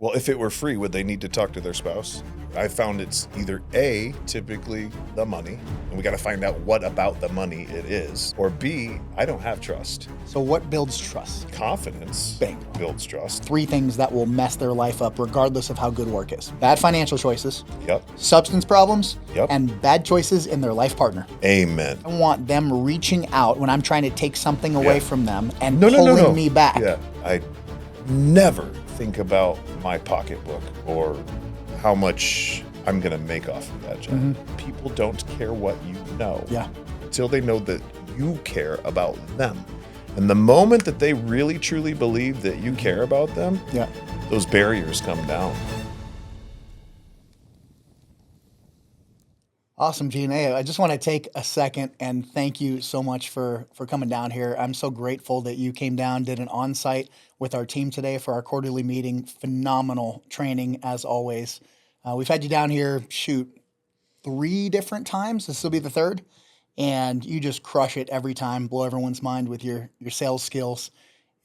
Well, if it were free, would they need to talk to their spouse? I found it's either A, typically the money, and we got to find out what about the money it is, or B, I don't have trust. So what builds trust? Confidence Bingo. builds trust. 3 things that will mess their life up regardless of how good work is. Bad financial choices, Yep. substance problems, Yep. and bad choices in their life partner. Amen. I want them reaching out when I'm trying to take something away Yeah. from them and No. pulling me back. Yeah. I never think about my pocketbook or how much I'm going to make off of that job. People don't care what you know Yeah. until they know that you care about them. And the moment that they really truly believe that you care about them, Yeah. those barriers come down. Awesome, Gene. Hey, I just want to take a second and thank you so much for coming down here. I'm so grateful that you came down, did an on-site with our team today for our quarterly meeting. Phenomenal training as always. We've had you down here, 3 different times. This will be the 3rd. And you just crush it every time, blow everyone's mind with your sales skills.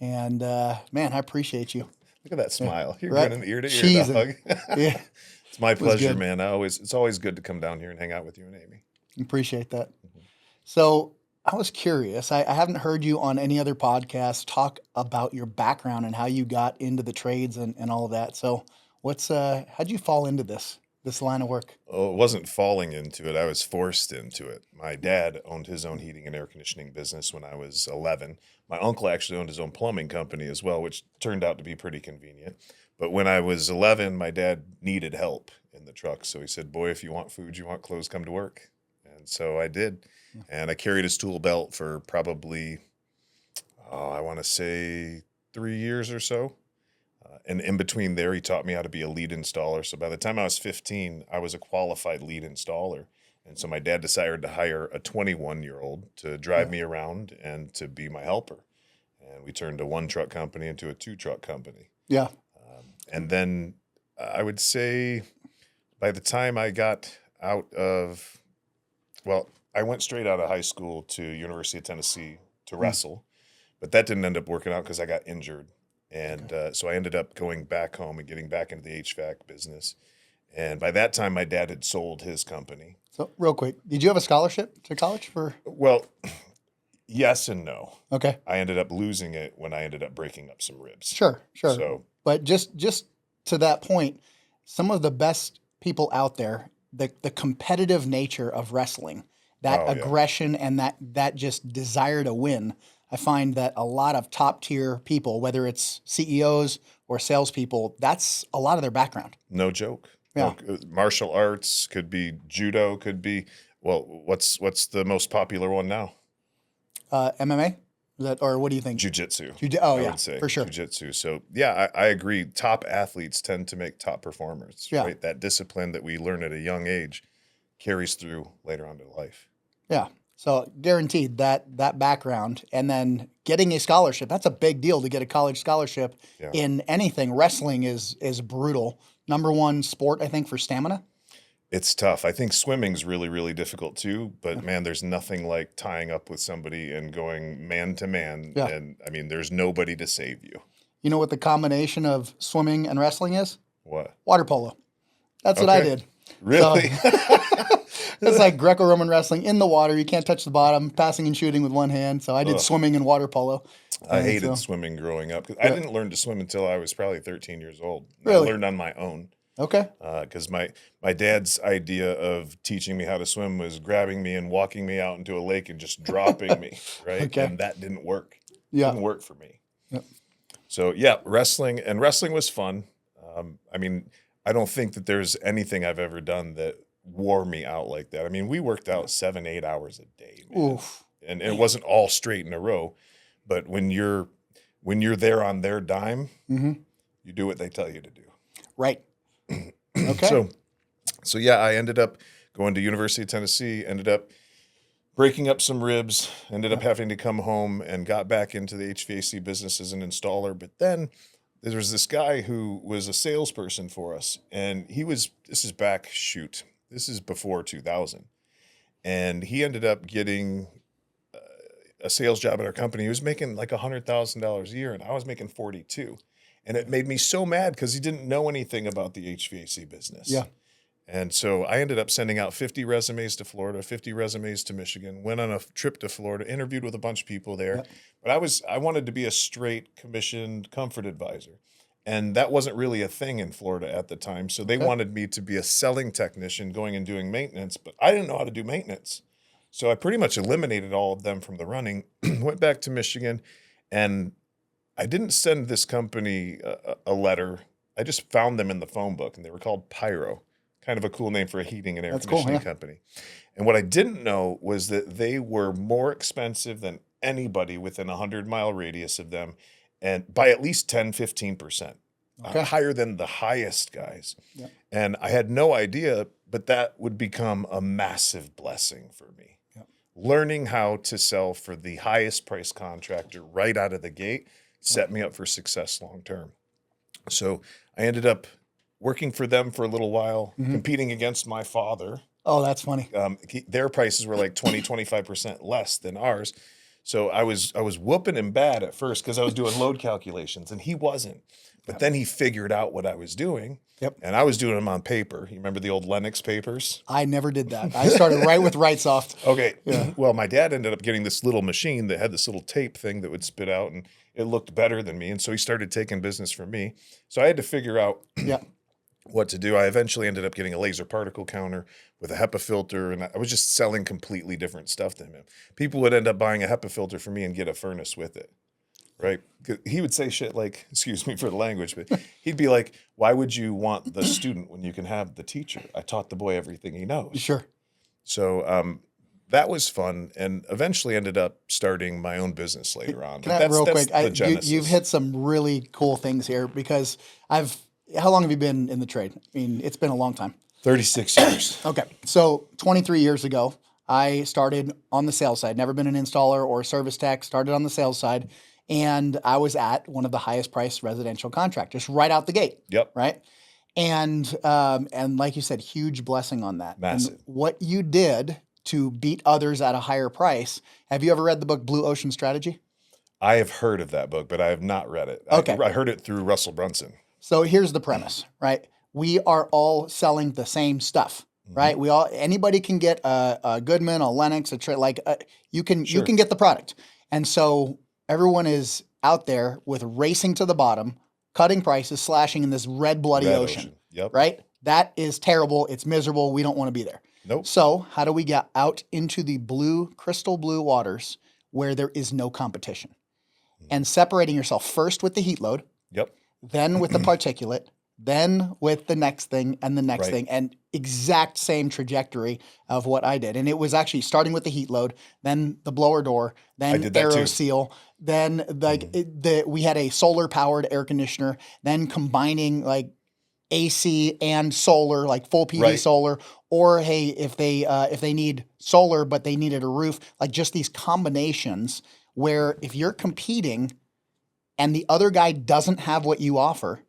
And man, I appreciate you. Look at that smile. You're Right. grinning ear to ear, Cheesing. dog. Yeah, It's my pleasure, good. man. It's always good to come down here and hang out with you and Amy. appreciate that. So I was curious. I haven't heard you on any other podcast talk about your background and how you got into the trades and all of that. So how'd you fall into this line of work? Oh, it wasn't falling into it. I was forced into it. My dad owned his own heating and air conditioning business when I was 11. My uncle actually owned his own plumbing company as well, which turned out to be pretty convenient. But when I was 11, my dad needed help in the truck. So he said, boy, if you want food, you want clothes, come to work. And so I did. And I carried his tool belt for probably, I want to say 3 years or so. And in between there, he taught me how to be a lead installer. So by the time I was 15, I was a qualified lead installer. And so my dad decided to hire a 21-year-old to drive me around and to be my helper. And we turned a 1-truck company into a 2-truck company. Yeah. And then I would say by the time I got out of, I went straight out of high school to University of Tennessee to wrestle. But that didn't end up working out because I got injured. And so I ended up going back home and getting back into the HVAC business. And by that time, my dad had sold his company. So real quick, did you have a scholarship to college for? Well, yes and no. Okay. I ended up losing it when I ended up breaking up some ribs. Sure. So, But just to that point, some of the best people out there, the competitive nature of wrestling, that Oh, yeah. aggression and that just desire to win, I find that a lot of top tier people, whether it's CEOs or salespeople, that's a lot of their background. no joke. Yeah. Martial arts could be judo, could be, what's the most popular one now? MMA? Is that, or what do you think? Jiu-jitsu. Oh, I yeah, would say for sure. Jiu-jitsu. So yeah, I agree. Top athletes tend to make top performers. Yeah. Right? That discipline that we learn at a young age carries through later on in life. Yeah. So guaranteed that background, and then getting a scholarship, that's a big deal to get a college scholarship Yeah. in anything. Wrestling is brutal. Number 1 sport, I think, for stamina. It's tough. I think swimming's really, really difficult too. But man, there's nothing like tying up with somebody and going man to man. Yeah. And I mean, there's nobody to save you. You know what the combination of swimming and wrestling is? What? Water polo. That's what I Okay. did. Really? It's like Greco-Roman wrestling in the water. You can't touch the bottom, passing and shooting with one hand. So I did swimming and water polo. I And hated so- swimming growing up. I didn't learn to swim until I was probably 13 years old. Really? I learned on my own. Okay. Because my dad's idea of teaching me how to swim was grabbing me and walking me out into a lake and just dropping me, right? Okay. And that didn't work. Yeah. Didn't work for me. Yep. So yeah, wrestling was fun. I mean, I don't think that there's anything I've ever done that wore me out like that. I mean, we worked out 7-8 hours a day, man. Oof. And it wasn't all straight in a row, but when you're there on their dime, you do what they tell you to do. Right. Okay. So yeah, I ended up going to University of Tennessee, ended up breaking up some ribs, ended up having to come home and got back into the HVAC business as an installer. But then there was this guy who was a salesperson for us, and this is before 2000. And he ended up getting a sales job at our company. He was making like $100,000 a year, and I was making 42. And it made me so mad because he didn't know anything about the HVAC business. Yeah. And so I ended up sending out 50 resumes to Florida, 50 resumes to Michigan, went on a trip to Florida, interviewed with a bunch of people there. Yep. But I wanted to be a straight commissioned comfort advisor. And that wasn't really a thing in Florida at the time. So they wanted me to be a selling technician going and doing maintenance, but I didn't know how to do maintenance. So I pretty much eliminated all of them from the running, went back to Michigan, and I didn't send this company a letter. I just found them in the phone book, and they were called Pyro, kind of a cool name for a heating and air conditioning company. And what I didn't know was that they were more expensive than anybody within a 100-mile radius of them, and by at least 10, 15%, higher than the highest guys. Yep. And I had no idea, but that would become a massive blessing for me. Yep. Learning how to sell for the highest price contractor right out of the gate set me up for success long term. So I ended up working for them for a little while, competing against my father. Oh, that's funny. Their prices were like 20, 25% less than ours. So I was whooping him bad at first because I was doing load calculations and he wasn't. But then he figured out what I was doing. Yep. And I was doing them on paper. You remember the old Lennox papers? I never did that. I started right with RightSoft. Okay. Yeah. Well, my dad ended up getting this little machine that had this little tape thing that would spit out, and it looked better than me. And so he started taking business from me. So I had to figure out what to do. I eventually ended up getting a laser particle counter with a HEPA filter, and I was just selling completely different stuff to him. People would end up buying a HEPA filter from me and get a furnace with it, right? He would say shit like, excuse me for the language, but he'd be like, why would you want the student when you can have the teacher? I taught the boy everything he knows. Sure. So that was fun, and eventually ended up starting my own business later on. Can I, real quick, you've hit some really cool things here because how long have you been in the trade? I mean, it's been a long time. 36 years. Okay. So 23 years ago, I started on the sales side, never been an installer or a service tech, started on the sales side. And I was at one of the highest priced residential contractors right out the gate. Yep. Right. And like you said, huge blessing on that. Massive. And what you did to beat others at a higher price. Have you ever read the book Blue Ocean Strategy? I have heard of that book, but I have not read it. Okay. I heard it through Russell Brunson. So here's the premise, right? We are all selling the same stuff, right? Anybody can get a Goodman, a Lennox, you can get the product. And so everyone is out there with racing to the bottom, cutting prices, slashing in this red bloody ocean. Yep. Right? That is terrible. It's miserable. We don't want to be there. Nope. So how do we get out into the crystal blue waters where there is no competition? And separating yourself first with the heat load. Yep. Then with the particulate, then with the next thing and the next thing, and exact same trajectory of what I did. And it was actually starting with the heat load, then the blower door, then aero seal, then we had a solar powered air conditioner, then combining like AC and solar, like full PV solar, or hey, if they need solar but they needed a roof, like just these combinations where if you're competing and the other guy doesn't have what you offer,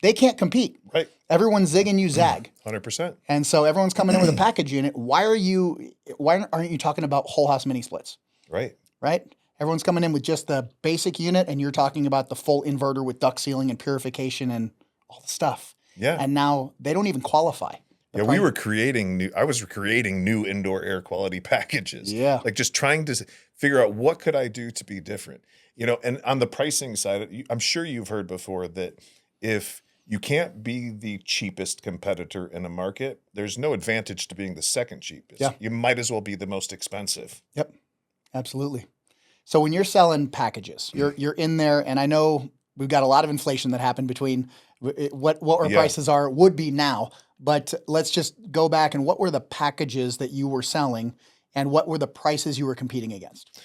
they can't compete. Right. Everyone's zigging, you zag. 100%. And so everyone's coming in with a package unit. Why aren't you talking about whole house mini splits? Right. Right? Everyone's coming in with just the basic unit, and you're talking about the full inverter with duct sealing and purification and all the stuff. Yeah. And now they don't even qualify. I was creating new indoor air quality packages. Yeah. Like just trying to figure out what could I do to be different. And on the pricing side, I'm sure you've heard before that if you can't be the cheapest competitor in a market, there's no advantage to being the second cheapest. Yeah. You might as well be the most expensive. Yep. Absolutely. So when you're selling packages, you're in there, and I know we've got a lot of inflation that happened between what our prices would be now, but let's just go back and what were the packages that you were selling and what were the prices you were competing against?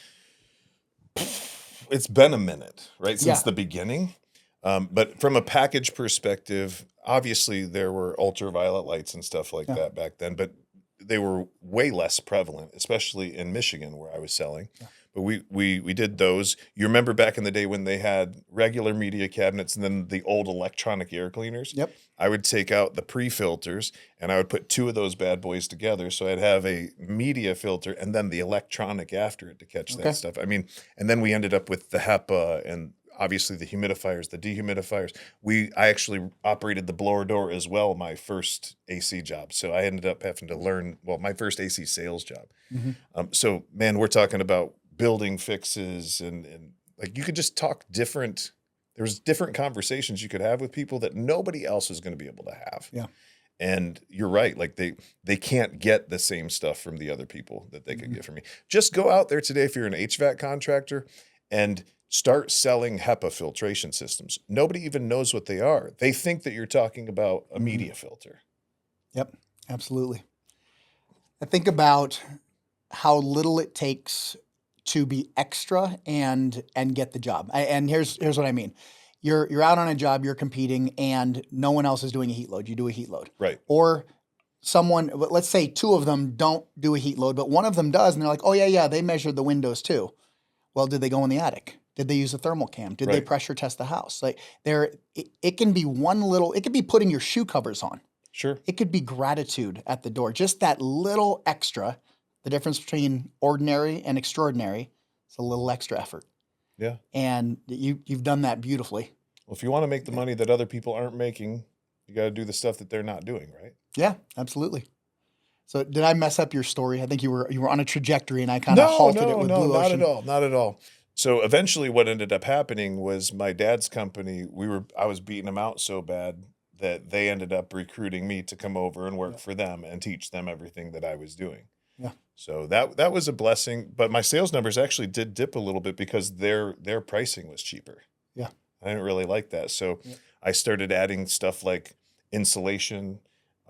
It's been a minute, right? Since the beginning. But from a package perspective, obviously there were ultraviolet lights and stuff like that back then, but they were way less prevalent, especially in Michigan where I was selling. Yeah. But we did those. You remember back in the day when they had regular media cabinets and then the old electronic air cleaners? Yep. I would take out the pre-filters and I would put two of those bad boys together. So I'd have a media filter and then the electronic after it to catch that stuff. I mean, and then we ended up with the HEPA and obviously the humidifiers, the dehumidifiers. I actually operated the blower door as well, my first AC job. So I ended up having to learn, well, my first AC sales job. So man, we're talking about building fixes and like you could just talk different. There's different conversations you could have with people that nobody else is going to be able to have. Yeah. And you're right. Like they can't get the same stuff from the other people that they could get from me. Just go out there today if you're an HVAC contractor and start selling HEPA filtration systems. Nobody even knows what they are. They think that you're talking about a media filter. Yep, absolutely. I think about how little it takes to be extra and get the job. And here's what I mean. You're out on a job, you're competing, and no one else is doing a heat load. You do a heat load. Right. Or someone, let's say two of them don't do a heat load, but one of them does, and they're like, oh, yeah, they measured the windows too. Well, did they go in the attic? Did they use a thermal cam? Did they pressure test the house? Like it can be it could be putting your shoe covers on. Sure. It could be gratitude at the door. Just that little extra, the difference between ordinary and extraordinary, it's a little extra effort. Yeah. And you've done that beautifully. Well, if you want to make the money that other people aren't making, you got to do the stuff that they're not doing, right? Yeah, absolutely. So did I mess up your story? I think you were on a trajectory and I kind of halted it with Blue Ocean. Not at all. So eventually what ended up happening was my dad's company, I was beating them out so bad that they ended up recruiting me to come over and work for them and teach them everything that I was doing. Yeah. So that was a blessing, but my sales numbers actually did dip a little bit because their pricing was cheaper. Yeah. I didn't really like that. So I started adding stuff like insulation.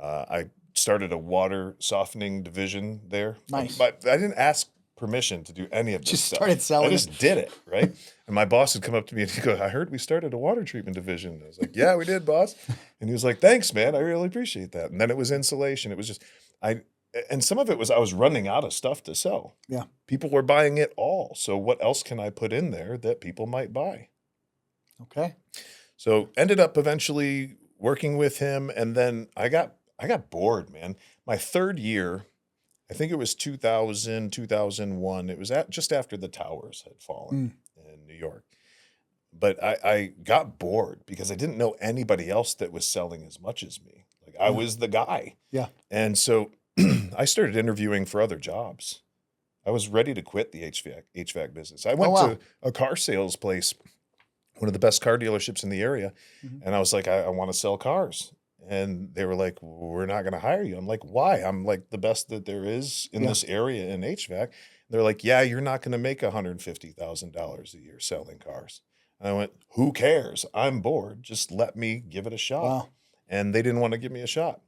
I started a water softening division there. Nice. But I didn't ask permission to do any of this Just stuff. started selling I just did it, right? And my boss would come up to me and he'd go, I heard we started a water treatment division. I was like, yeah, we did, boss. And he was like, thanks, man. I really appreciate that. And then it was insulation. It was just, and some of it was I was running out of stuff to sell. Yeah. People were buying it all. So what else can I put in there that people might buy? Okay. So ended up eventually working with him. And then I got bored, man. My third year, I think it was 2000, 2001. It was just after the towers had fallen in New York. But I got bored because I didn't know anybody else that was selling as much as me. Like I was the guy. Yeah. And so I started interviewing for other jobs. I was ready to quit the HVAC business. I went to a car sales place, one of the best car dealerships in the area. And I was like, I want to sell cars. And they were like, we're not going to hire you. I'm like, why? I'm like the best that there is in this area in HVAC. They're like, yeah, you're not going to make $150,000 a year selling cars. And I went, who cares? I'm bored. Just let me give it a shot. Wow. And they didn't want to give me a shot.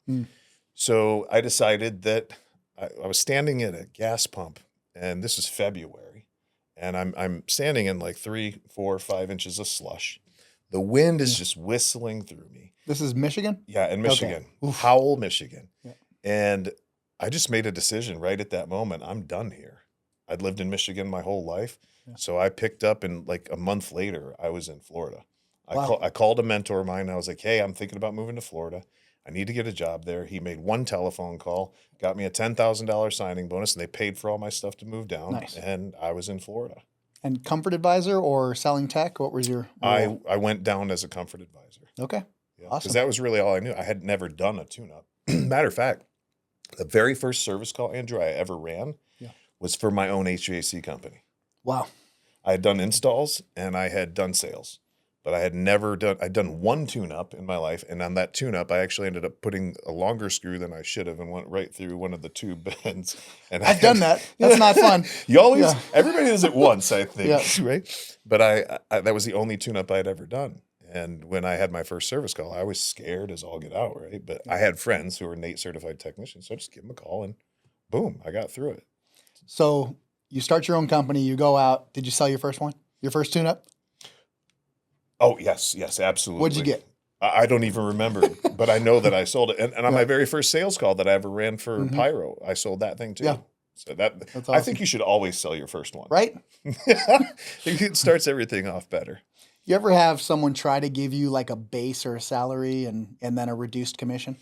So I decided that I was standing at a gas pump, and this is February, and I'm standing in like 3, 4, 5 inches of slush. The wind is just whistling through me. This is Michigan? Yeah, in Michigan, Okay. Howell, Michigan. Yeah. And I just made a decision right at that moment. I'm done here. I'd lived in Michigan my whole life. Yeah. So I picked up, and like a month later, I was in Florida. Wow. I called a mentor of mine. I was like, hey, I'm thinking about moving to Florida. I need to get a job there. He made one telephone call, got me a $10,000 signing bonus, and they paid for all my stuff to move down. Nice. And I was in Florida. And comfort advisor or selling tech? What was your role? I went down as a comfort advisor. Okay. Yeah, Awesome. because that was really all I knew. I had never done a tune-up. Matter of fact, the very first service call, Andrew, I ever ran was for my own HVAC company. Wow. I had done installs and I had done sales, but I'd done one tune-up in my life. And on that tune-up, I actually ended up putting a longer screw than I should have and went right through one of the tube bends. And I've done that. That's not fun. You always, everybody does it once, I think, right? But I that was the only tune-up I'd ever done. And when I had my first service call, I was scared as all get out, right? But I had friends who were NATE certified technicians, so I just give them a call and boom, I got through it. So you start your own company, you go out. Did you sell your first one? Your first tune-up? Oh, yes, absolutely. What'd you get? I don't even remember, but I know that I sold it. And on my very first sales call that I ever ran for Pyro, I sold that thing too. Yeah. So that's awesome. I think you should always sell your first one. Right? It starts everything off better. You ever have someone try to give you like a base or a salary and then a reduced commission?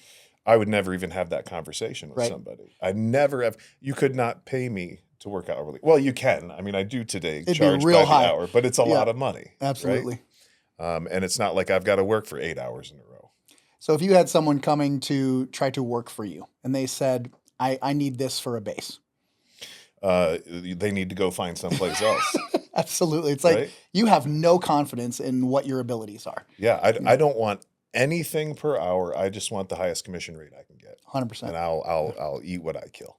I would never even have that conversation with somebody. I never have. You could not pay me to work hourly. Well, you can. I mean, I do today. It'd charge be real by the high. hour, but it's a lot of money. Absolutely. Right? And it's not like I've got to work for 8 hours in a row. So if you had someone coming to try to work for you and they said, I need this for a base. They need to go find someplace else. Absolutely. It's like Right? you have no confidence in what your abilities are. Yeah, I don't want anything per hour. I just want the highest commission rate I can get, 100%. and I'll eat what I kill.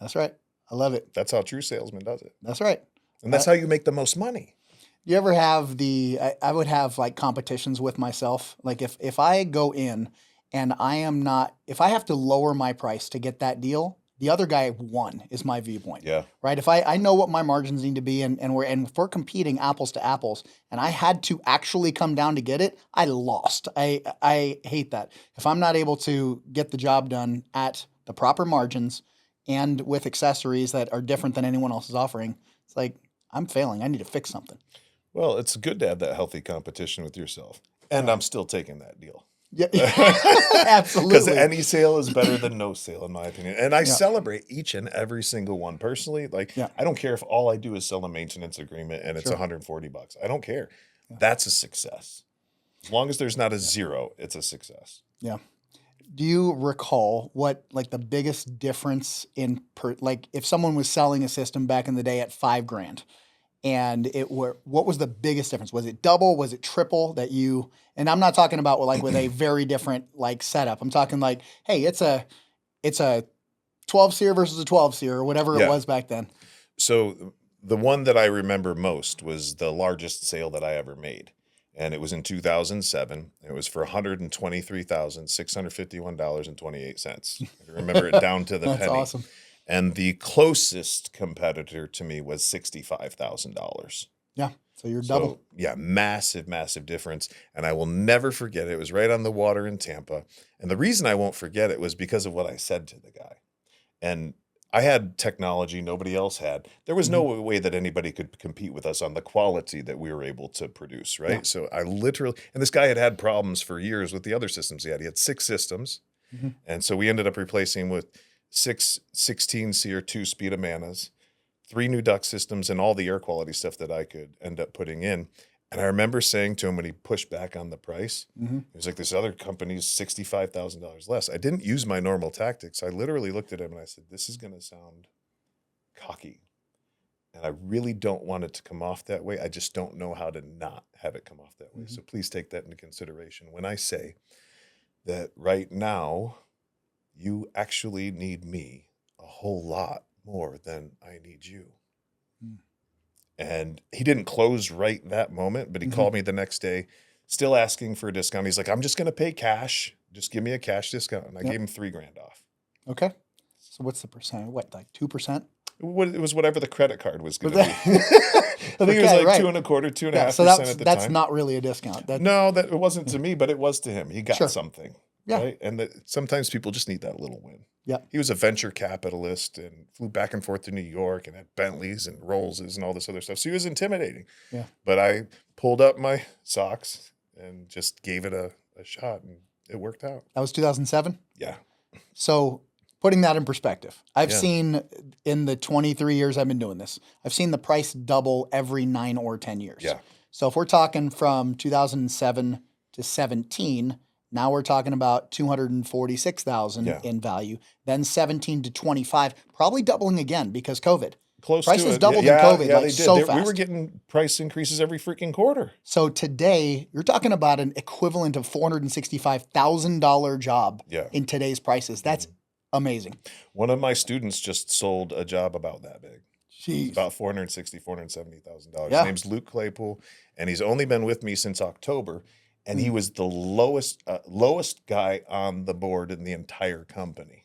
That's right. I love it. That's how a true salesman does it, That's right. and that's how you make the most money. You ever have I would have like competitions with myself. Like if I go in and if I have to lower my price to get that deal, the other guy won is my viewpoint. Yeah, Right. If I know what my margins need to be and if we're competing apples to apples and I had to actually come down to get it, I lost. I hate that. If I'm not able to get the job done at the proper margins and with accessories that are different than anyone else is offering, it's like I'm failing. I need to fix something. well, it's good to have that healthy competition with yourself, and I'm still taking that deal. Yeah, Because absolutely. any sale is better than no sale, in my opinion. And I Yeah. celebrate each and every single one personally. Like, Yeah. I don't care if all I do is sell a maintenance agreement and it's Sure. $140. I don't care. That's a success. As long as there's not a zero, it's a success. Yeah. Do you recall what like the biggest difference like if someone was selling a system back in the day at $5,000 and what was the biggest difference? Was it double? Was it triple that and I'm not talking about like with a very different like setup. I'm talking like, hey, it's a 12 SEER versus a 12 SEER or whatever it Yeah. was back then. So the one that I remember most was the largest sale that I ever made. And it was in 2007. It was for $123,651.28. I can remember it down to the That's penny. awesome. And the closest competitor to me was $65,000. Yeah. So you're double. So, yeah, massive, massive difference. And I will never forget it. It was right on the water in Tampa. And the reason I won't forget it was because of what I said to the guy. And I had technology nobody else had. There was no way that anybody could compete with us on the quality that we were able to produce, right? Yeah. So I literally, and this guy had problems for years with the other systems he had. He had 6 systems. Mhm. And so we ended up replacing with 6 16 SEER 2-speed Amanas, 3 new duct systems, and all the air quality stuff that I could end up putting in. And I remember saying to him when he pushed back on the price, he was like, this other company's $65,000 less. I didn't use my normal tactics. I literally looked at him and I said, this is going to sound cocky. And I really don't want it to come off that way. I just don't know how to not have it come off that way. So please take that into consideration when I say that right now, you actually need me a whole lot more than I need you. And he didn't close right that moment, but he called me the next day, still asking for a discount. He's like, I'm just going to pay cash. Just give me a cash discount. And I gave him $3,000 off. Okay. So what's the percent? What, like 2%? It was whatever the credit card was going to be. I think it was Okay, like right. 2.25%, 2.5% Yeah. So at the that's time. not really a discount. No, that it wasn't to me, but it was to him. He got Sure. something. Yeah. Right. And sometimes people just need that little win. Yeah. He was a venture capitalist and flew back and forth to New York and had Bentleys and Rollses and all this other stuff. So he was intimidating. Yeah. But I pulled up my socks and just gave it a shot, and it worked out. That was 2007. Yeah. So putting that in perspective, I've Yeah. seen in the 23 years I've been doing this, I've seen the price double every 9 or 10 years. Yeah. So if we're talking from 2007 to 17, now we're talking about 246,000 Yeah. in value. Then 17 to 25, probably doubling again because COVID. Close Prices to it. doubled yeah, in COVID, Yeah, like, they did. so We were fast. getting price increases every freaking quarter. So today you're talking about an equivalent of $465,000 job Yeah. in today's prices. That's amazing. One of my students just sold a job about that big. Jeez. About $470,000. Yeah. His name's Luke Claypool, and he's only been with me since October. And he was the lowest guy on the board in the entire company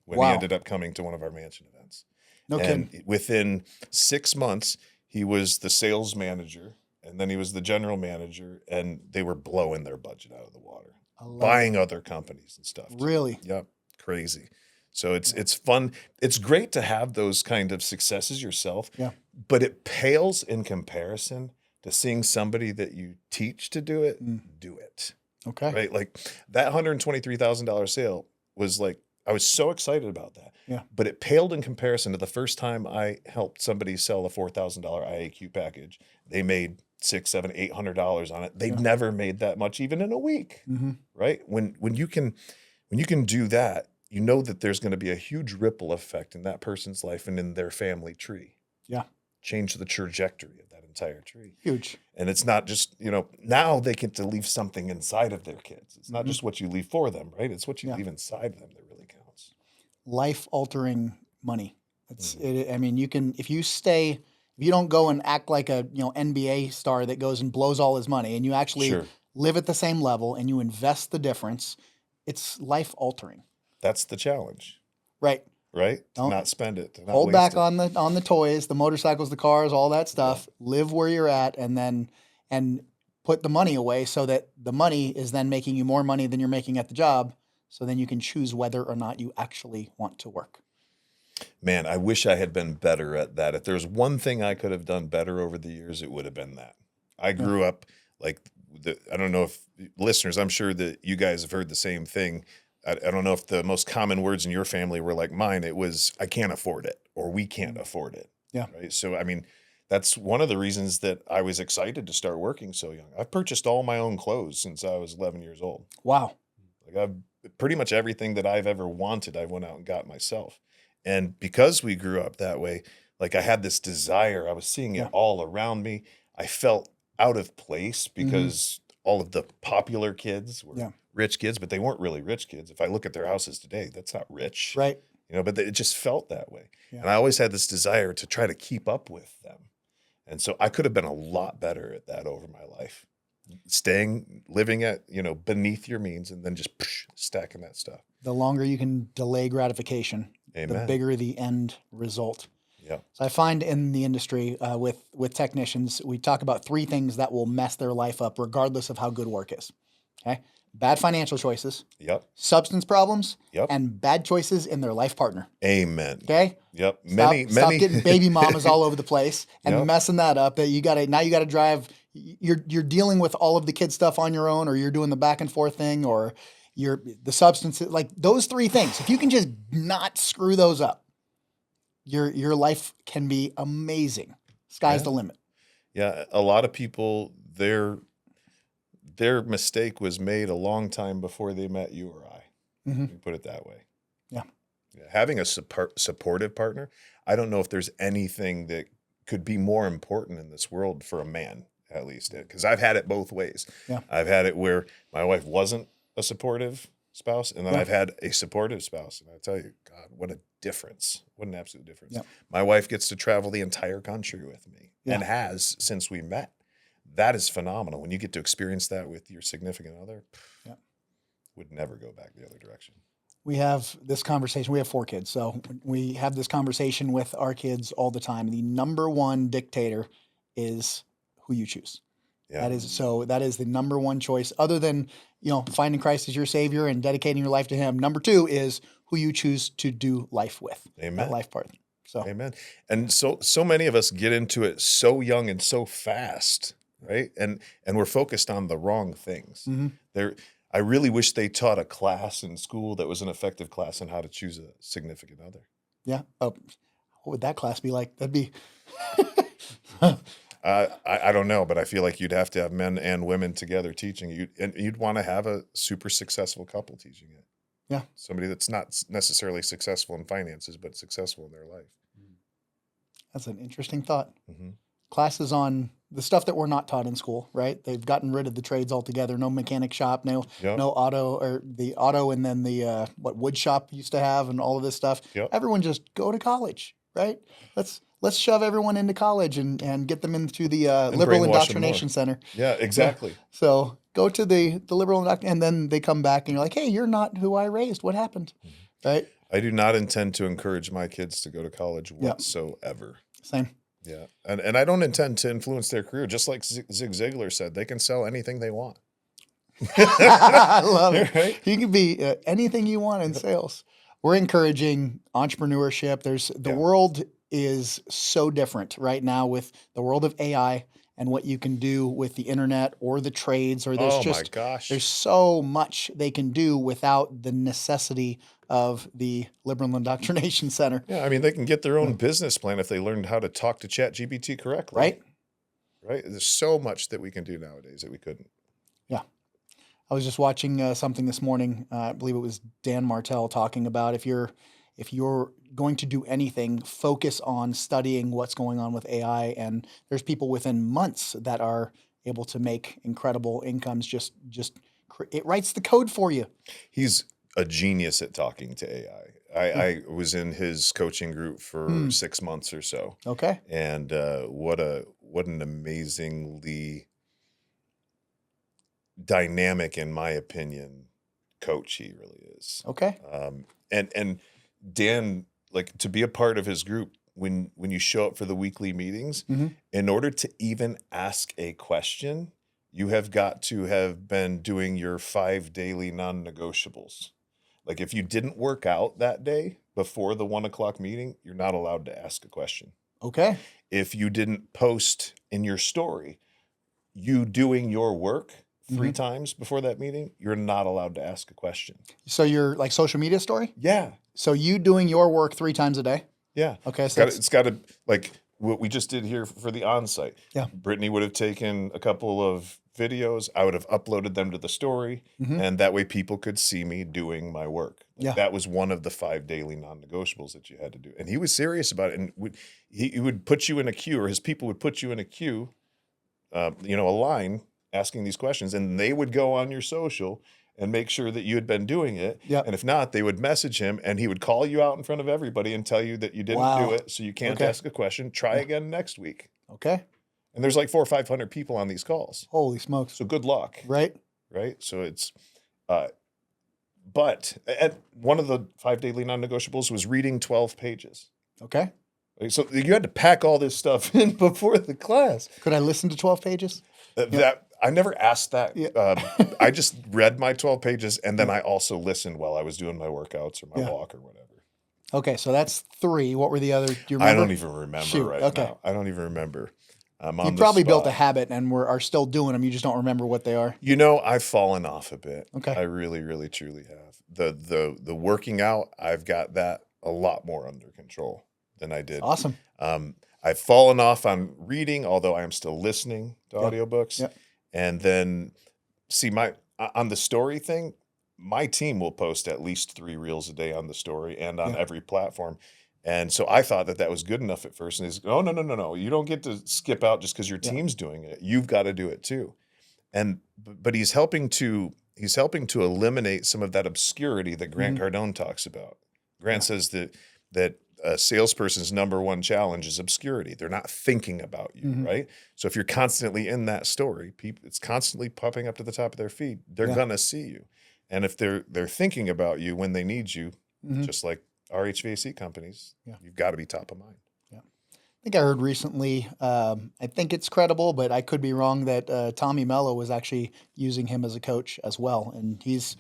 when Wow. he ended up coming to one of our mansion events. No And kidding. within 6 months, he was the sales manager, and then he was the general manager, and they were blowing their budget out of the water, I love buying other companies and stuff. it. Really? Yep, crazy. So it's fun. It's great to have those kind of successes yourself. Yeah. But it pales in comparison to seeing somebody that you teach to do it, do it. Okay. Right? Like that $123,000 sale was like I was so excited about that. Yeah. But it paled in comparison to the first time I helped somebody sell a $4,000 IAQ package. They made $600, $700, $800 on it. They've Yeah. never made that much even in a week. Right? When you can do that, you know that there's going to be a huge ripple effect in that person's life and in their family tree. Yeah. Change the trajectory of that entire tree. Huge. And it's not just, now they get to leave something inside of their kids. It's not just what you leave for them, right? It's what you leave inside them that really counts. Life-altering money. I mean, if you don't go and act like a NBA star that goes and blows all his money, and you actually live at the same level and you invest the difference, it's life-altering. That's the challenge. Right. Right? To not spend it. To not Hold waste back it. on the toys, the motorcycles, the cars, all that stuff. Live where you're at, and put the money away so that the money is then making you more money than you're making at the job. So then you can choose whether or not you actually want to work. Man, I wish I had been better at that. If there's one thing I could have done better over the years, it would have been that. I grew up I don't know if listeners, I'm sure that you guys have heard the same thing. I don't know if the most common words in your family were like mine. It was, I can't afford it, or we can't afford it. Yeah. Right. So, I mean, that's one of the reasons that I was excited to start working so young. I've purchased all my own clothes since I was 11 years old. Wow. Like I've pretty much everything that I've ever wanted, I went out and got myself. And because we grew up that way, like I had this desire, I was seeing it all around me. I felt out of place because all of the popular kids were rich kids, but they weren't really rich kids. If I look at their houses today, that's not rich. Right. But it just felt that way. Yeah. And I always had this desire to try to keep up with them. And so I could have been a lot better at that over my life. Living at, beneath your means, and then just stacking that stuff. The longer you can delay gratification, Amen. the bigger the end result. Yeah. So I find in the industry with technicians, we talk about three things that will mess their life up regardless of how good work is. Okay. Bad financial choices. Yep. Substance problems. Yep. And bad choices in their life partner. Amen. Okay. Yep. Stop getting baby mamas all over the place and messing that up. That you gotta drive. You're dealing with all of the kid stuff on your own, or you're doing the back and forth thing, or the substances. Like those three things. If you can just not screw those up, your life can be amazing. Sky's the limit. Yeah. A lot of people, their mistake was made a long time before they met you or I. Let me put it that way. Yeah. Having a supportive partner, I don't know if there's anything that could be more important in this world for a man, at least, because I've had it both ways. Yeah. I've had it where my wife wasn't a supportive spouse, and then I've had a supportive spouse. And I tell you, God, what a difference. What an absolute difference. Yeah. My wife gets to travel the entire country with me and has since we met. That is phenomenal. When you get to experience that with your significant other, would never go back the other direction. We have this conversation. We have 4 kids, so we have this conversation with our kids all the time. The number one dictator is who you choose. Yeah. That is the number one choice, other than finding Christ as your Savior and dedicating your life to Him. Number 2 is who you choose to do life with. Amen. That life partner. So Amen. And so many of us get into it so young and so fast, right? And we're focused on the wrong things. I really wish they taught a class in school that was an effective class on how to choose a significant other. Yeah. Oh, what would that class be like? That'd be. I don't know, but I feel like you'd have to have men and women together teaching. You'd want to have a super successful couple teaching it. Yeah. Somebody that's not necessarily successful in finances, but successful in their life. That's an interesting thought. Mm-hmm. Classes on the stuff that we're not taught in school, right? They've gotten rid of the trades altogether. No mechanic shop, no auto, or the auto, and then the what wood shop used to have, and all of this stuff. Yep. Everyone just go to college, right? Let's shove everyone into college and get them into the liberal indoctrination center. Yeah, exactly. Yeah. So go to the liberal indoctrination, and then they come back and you're like, hey, you're not who I raised. What happened? Mm-hmm. Right? I do not intend to encourage my kids to go to college whatsoever. Same. Yeah. And I don't intend to influence their career. Just like Zig Ziglar said, they can sell anything they want. I love it. Right? You can be anything you want in sales. We're encouraging entrepreneurship. The world is so different right now with the world of AI and what you can do with the internet or the trades, or Oh my gosh. there's so much they can do without the necessity of the Liberal Indoctrination Center, Yeah, I mean, they can get their own business plan if they learned how to talk to ChatGPT correctly. right? Right? There's so much that we can do nowadays that we couldn't. Yeah. I was just watching something this morning. I believe it was Dan Martell talking about if you're going to do anything, focus on studying what's going on with AI. And there's people within months that are able to make incredible incomes. It writes the code for you. He's a genius at talking to AI. I was in his coaching group for 6 months or so. Okay. And what an amazingly dynamic, in my opinion, coach he really is. Okay. And Dan, like, to be a part of his group, when you show up for the weekly meetings, in order to even ask a question, you have got to have been doing your 5 daily non-negotiables. Like, if you didn't work out that day before the 1 o'clock meeting, you're not allowed to ask a question. Okay. If you didn't post in your story, you doing your work 3 times before that meeting, you're not allowed to ask a question. So you're like social media story? Yeah. So you doing your work 3 times a day? Yeah. Okay. So It's got to, like what we just did here for the onsite. Yeah. Brittany would have taken a couple of videos. I would have uploaded them to the story, and that way people could see me doing my work. Yeah. That was one of the 5 daily non-negotiables that you had to do. And he was serious about it. And he would put you in a queue, or his people would put you in a queue, a line, asking these questions, and they would go on your social and make sure that you had been doing it. Yep. And if not, they would message him, and he would call you out in front of everybody and tell you that you didn't do it, so you can't ask a question. Try again next week. Okay. And there's like 400 or 500 people on these calls. Holy smokes. So good luck. Right. Right. So it's, but at one of the 5 daily non-negotiables was reading 12 pages. Okay. So you had to pack all this stuff in before the class. Could I listen to 12 pages? That I never asked that. I just read my 12 pages, and then I also listened while I was doing my workouts or my walk or whatever. Okay, so that's 3. What were the other? Do you remember? I don't even remember now. I don't even remember. You probably built a habit and are still doing them. You just don't remember what they are. I've fallen off a bit. Okay. I really, really, truly have. The working out, I've got that a lot more under control than I did. Awesome. I've fallen off on reading, although I am still listening to audiobooks. Yep. And then, on the story thing, my team will post at least 3 reels a day on the story and on every platform. And so I thought that was good enough at first. And he's, oh, no. You don't get to skip out just because your team's doing it. You've got to do it too. But he's helping to eliminate some of that obscurity that Grant Cardone talks about. Grant says that a salesperson's number one challenge is obscurity. They're not thinking about you, right? So if you're constantly in that story, it's constantly popping up to the top of their feed. They're gonna see you, and if they're thinking about you when they need you, just like our HVAC companies, you've got to be top of mind. Yeah, I think I heard recently. I think it's credible, but I could be wrong. That Tommy Mello was actually using him as a coach as well, and he's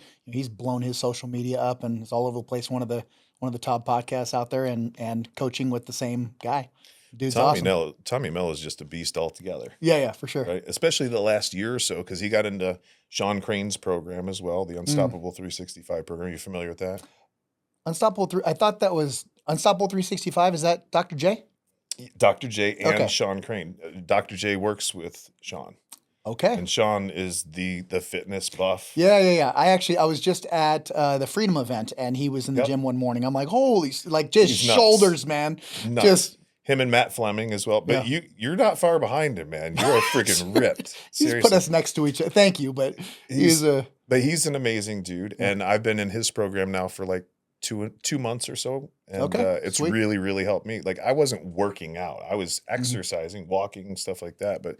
blown his social media up and is all over the place. One of the top podcasts out there, and coaching with the same guy. Dude's awesome. Tommy Mello is just a beast altogether. Yeah, for sure. Right, especially the last year or so, because he got into Sean Crane's program as well, the Unstoppable 365 program. Are you familiar with that? I thought that was Unstoppable 365. Is that Dr. J? Dr. J and Sean Crane. Dr. J works with Sean. Okay. And Sean is the fitness buff. Yeah. I was just at the Freedom event, and he was in the gym one morning. I'm like, holy, just shoulders, man. Nuts. Just him and Matt Fleming as well. But you're not far behind him, man. You're freaking ripped. He's put us next to each other. Thank you, but he's an amazing dude, and I've been in his program now for like 2 months or so, and it's really, really helped me. Like, I wasn't working out; I was exercising, walking, and stuff like that. But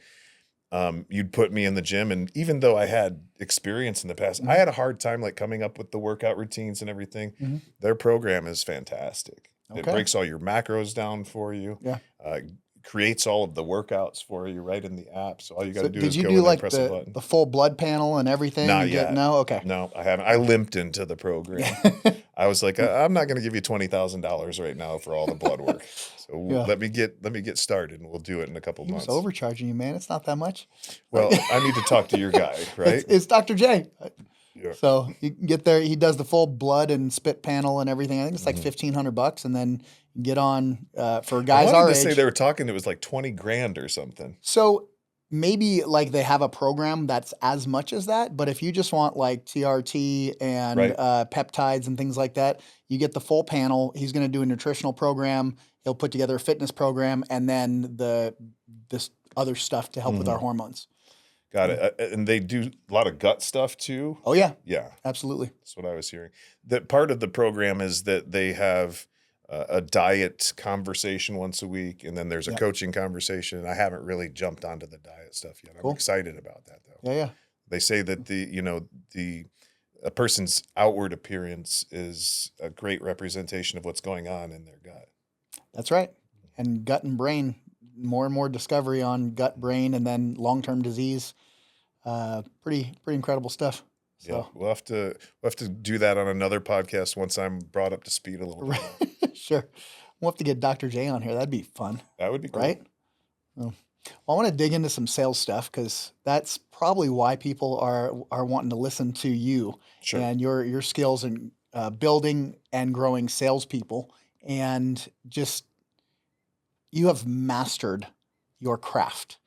you'd put me in the gym, and even though I had experience in the past, I had a hard time like coming up with the workout routines and everything. Their program is fantastic. It breaks all your macros down for you. Yeah. Creates all of the workouts for you right in the app. So all you got to do is go in and press a button. The full blood panel and everything? Not yet. No? Okay. No, I haven't. I limped into the program. I was like, I'm not going to give you $20,000 right now for all the blood work. So Yeah. let me get started, and we'll do it in a couple He was months. overcharging you, man. It's not that much. Well, I need to talk to your guy, right? It's Dr. J. Yeah. So you can get there. He does the full blood and spit panel and everything. I think it's like $1,500, and then you get on for I guys wanted our to age. say they were talking. It was like 20 grand or something. So maybe like they have a program that's as much as that, but if you just want like TRT and Right. peptides and things like that, you get the full panel. He's going to do a nutritional program. He'll put together a fitness program, and then this other stuff to help with our hormones. Got it. And they do a lot of gut stuff too. Oh yeah, Yeah, absolutely. that's what I was hearing. That part of the program is that they have a diet conversation once a week, and then there's a coaching conversation. I haven't really jumped onto the diet stuff yet. I'm excited about that though. Yeah. They say that a person's outward appearance is a great representation of what's going on in their gut. That's right. And gut and brain, more and more discovery on gut, brain, and then long-term disease. Pretty incredible stuff. So. Yeah, we'll have to do that on another podcast once I'm brought up to speed a little bit. Sure. We'll have to get Dr. J on here. That'd be fun. That would be cool. Right? Well, I want to dig into some sales stuff because that's probably why people are wanting to listen to you and your skills in building and growing salespeople, and just you have mastered your craft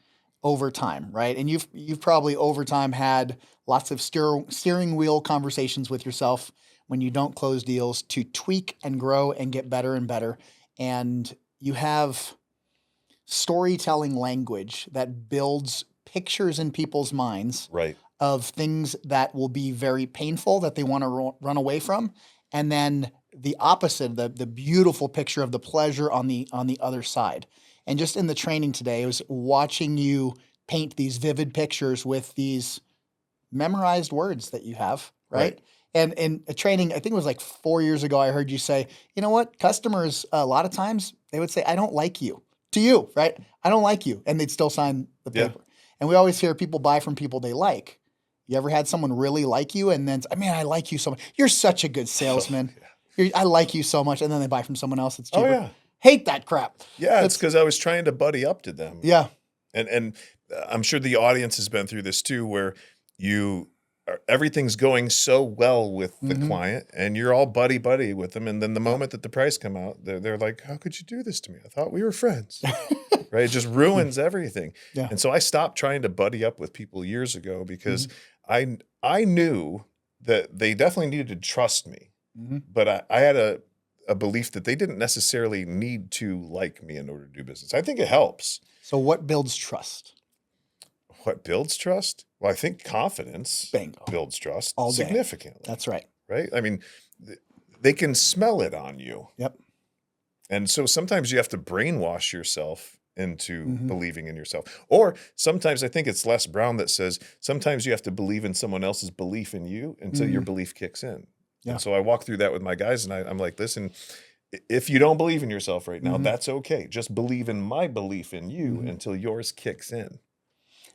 over time, right? And you've probably over time had lots of steering wheel conversations with yourself when you don't close deals to tweak and grow and get better and better. And you have storytelling language that builds pictures in people's minds of things that will be very painful that they want to run away from. And then the opposite, the beautiful picture of the pleasure on the other side. And just in the training today, I was watching you paint these vivid pictures with these memorized words that you have, right? And in a training, I think it was like 4 years ago, I heard you say, you know what? Customers, a lot of times, they would say, I don't like you. To you, right? I don't like you. And they'd still sign the paper. And we always hear people buy from people they like. You ever had someone really like you and then, I like you so much. You're such a good salesman. I like you so much. And then they buy from someone else that's cheaper. Oh, yeah. Hate that crap. Yeah, it's because I was trying to buddy up to them. Yeah. And I'm sure the audience has been through this too, where everything's going so well with the client and you're all buddy with them. And then the moment that the price come out, they're like, how could you do this to me? I thought we were friends. Right? It just ruins everything. Yeah. And so I stopped trying to buddy up with people years ago because I knew that they definitely needed to trust me. But I had a belief that they didn't necessarily need to like me in order to do business. I think it helps. So what builds trust? What builds trust? Well, I think confidence builds trust all day. Significantly. That's right. Right? I mean, they can smell it on you. Yep. And so sometimes you have to brainwash yourself into believing in yourself. Or sometimes I think it's Les Brown that says, sometimes you have to believe in someone else's belief in you until your belief kicks in. Yeah. And so I walk through that with my guys and I'm like, listen, if you don't believe in yourself right now, that's okay. Just believe in my belief in you until yours kicks in.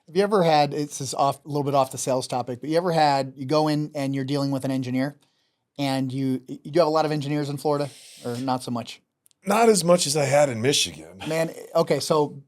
Have you ever had, it's a little bit off the sales topic, but you go in and you're dealing with an engineer and you do have a lot of engineers in Florida or not so much? Not as much as I had in Michigan. Man, okay, so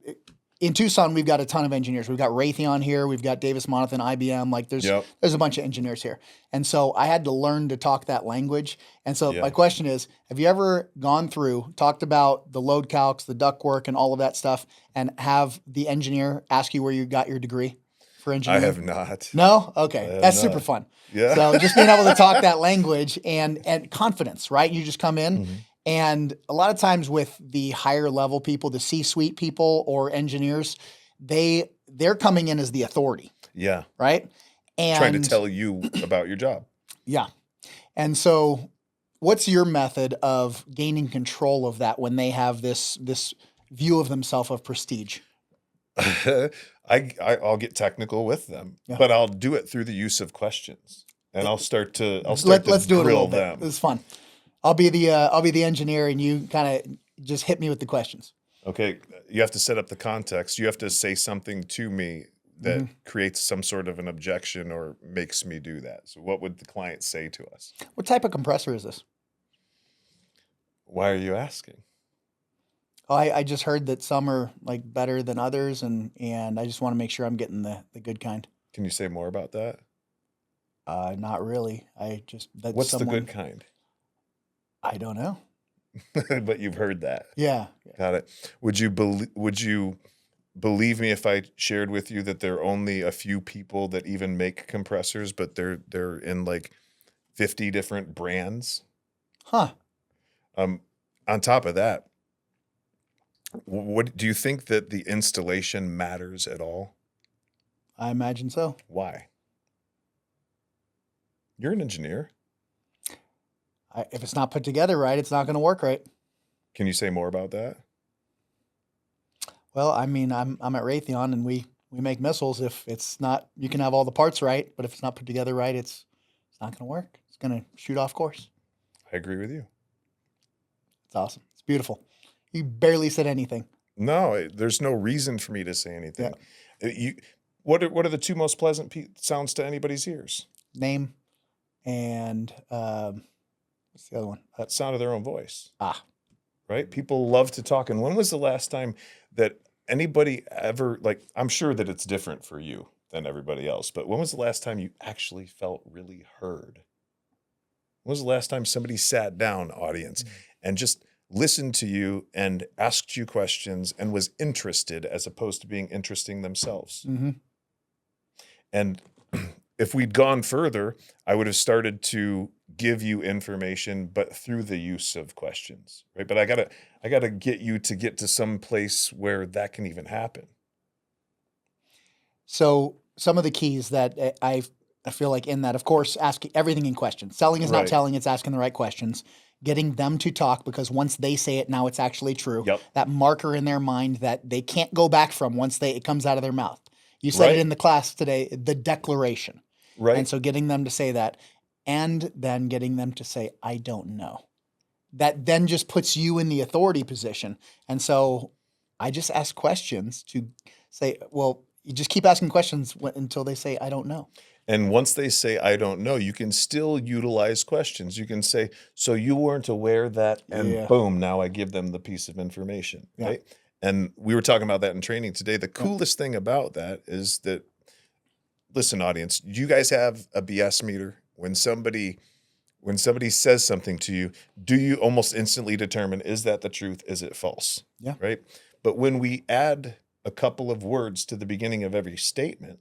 in Tucson, we've got a ton of engineers. We've got Raytheon here. We've got Davis Monthan, IBM. Like there's a bunch of engineers here. And so I had to learn to talk that language. And so my question is, have you ever gone through, talked about the load calcs, the ductwork and all of that stuff, and have the engineer ask you where you got your degree for engineering? I have not. No? Okay. That's super fun. Yeah. So just being able to talk that language and confidence, right? You just come in. And a lot of times with the higher level people, the C-suite people or engineers, they're coming in as the authority. Yeah. Right? And trying to tell you about your job. Yeah. And so what's your method of gaining control of that when they have this view of themselves of prestige? I'll get technical with them, but I'll do it through the use of questions. And let's do it a little bit. It's fun. I'll be the engineer and you kind of just hit me with the questions. Okay. You have to set up the context. You have to say something to me that creates some sort of an objection or makes me do that. So what would the client say to us? What type of compressor is this? Why are you asking? Oh, I just heard that some are like better than others, and I just want to make sure I'm getting the good kind. Can you say more about that? Not really. I just that What's the someone good kind? I don't know. But you've heard that. Yeah. Got it. Would you believe me if I shared with you that there are only a few people that even make compressors, but they're in like 50 different brands? Huh. Um, on top of that, what do you think that the installation matters at all? I imagine so. Why? You're an engineer. If it's not put together right, it's not going to work right. Can you say more about that? Well, I mean, I'm at Raytheon, and we make missiles. If it's not, you can have all the parts right, but if it's not put together right, it's not going to work. It's going to shoot off course. I agree with you. It's awesome. It's beautiful. You barely said anything. No, there's no reason for me to say anything. Yeah. What are the two most pleasant sounds to anybody's ears? Name and what's the other one? Sound of their own voice. Right? People love to talk. And when was the last time that anybody ever, like, I'm sure that it's different for you than everybody else, but when was the last time you actually felt really heard? When was the last time somebody sat down, audience, and just listened to you and asked you questions and was interested as opposed to being interesting themselves? Mm-hmm. And if we'd gone further, I would have started to give you information, but through the use of questions, right? But I gotta get you to get to some place where that can even happen. So some of the keys that I feel like in that, of course, ask everything in questions. Selling is not Right. telling; it's asking the right questions. Getting them to talk, because once they say it, now it's actually true. Yep. That marker in their mind that they can't go back from once it comes out of their mouth. You said Right. it in the class today, the declaration. Right. And so getting them to say that, and then getting them to say, I don't know. That then just puts you in the authority position. And so I just ask questions to say, well, you just keep asking questions until they say, I don't know. And once they say, I don't know, you can still utilize questions. You can say, so you weren't aware that, and Yeah. boom, now I give them the piece of information, Yeah. right? And we were talking about that in training today. The coolest thing about that is that, listen, audience, do you guys have a BS meter? When somebody says something to you, do you almost instantly determine, is that the truth? Is it false? Yeah. Right? But when we add a couple of words to the beginning of every statement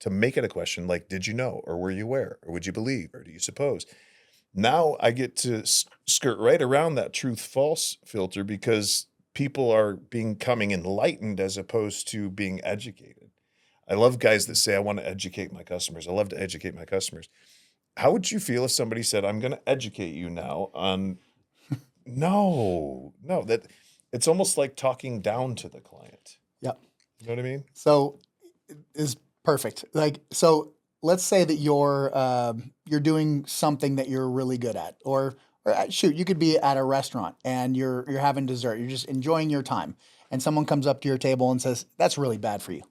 to make it a question, like, did you know, or were you aware, or would you believe, or do you suppose? Now I get to skirt right around that truth-false filter because people are becoming enlightened as opposed to being educated. I love guys that say, I want to educate my customers. I love to educate my customers. How would you feel if somebody said, I'm going to educate you now on, no, that it's almost like talking down to the client. Yep. You know what I mean? So is perfect. Like, so let's say that you're doing something that you're really good at, or shoot, you could be at a restaurant and you're having dessert. You're just enjoying your time, and someone comes up to your table and says, "That's really bad for you,"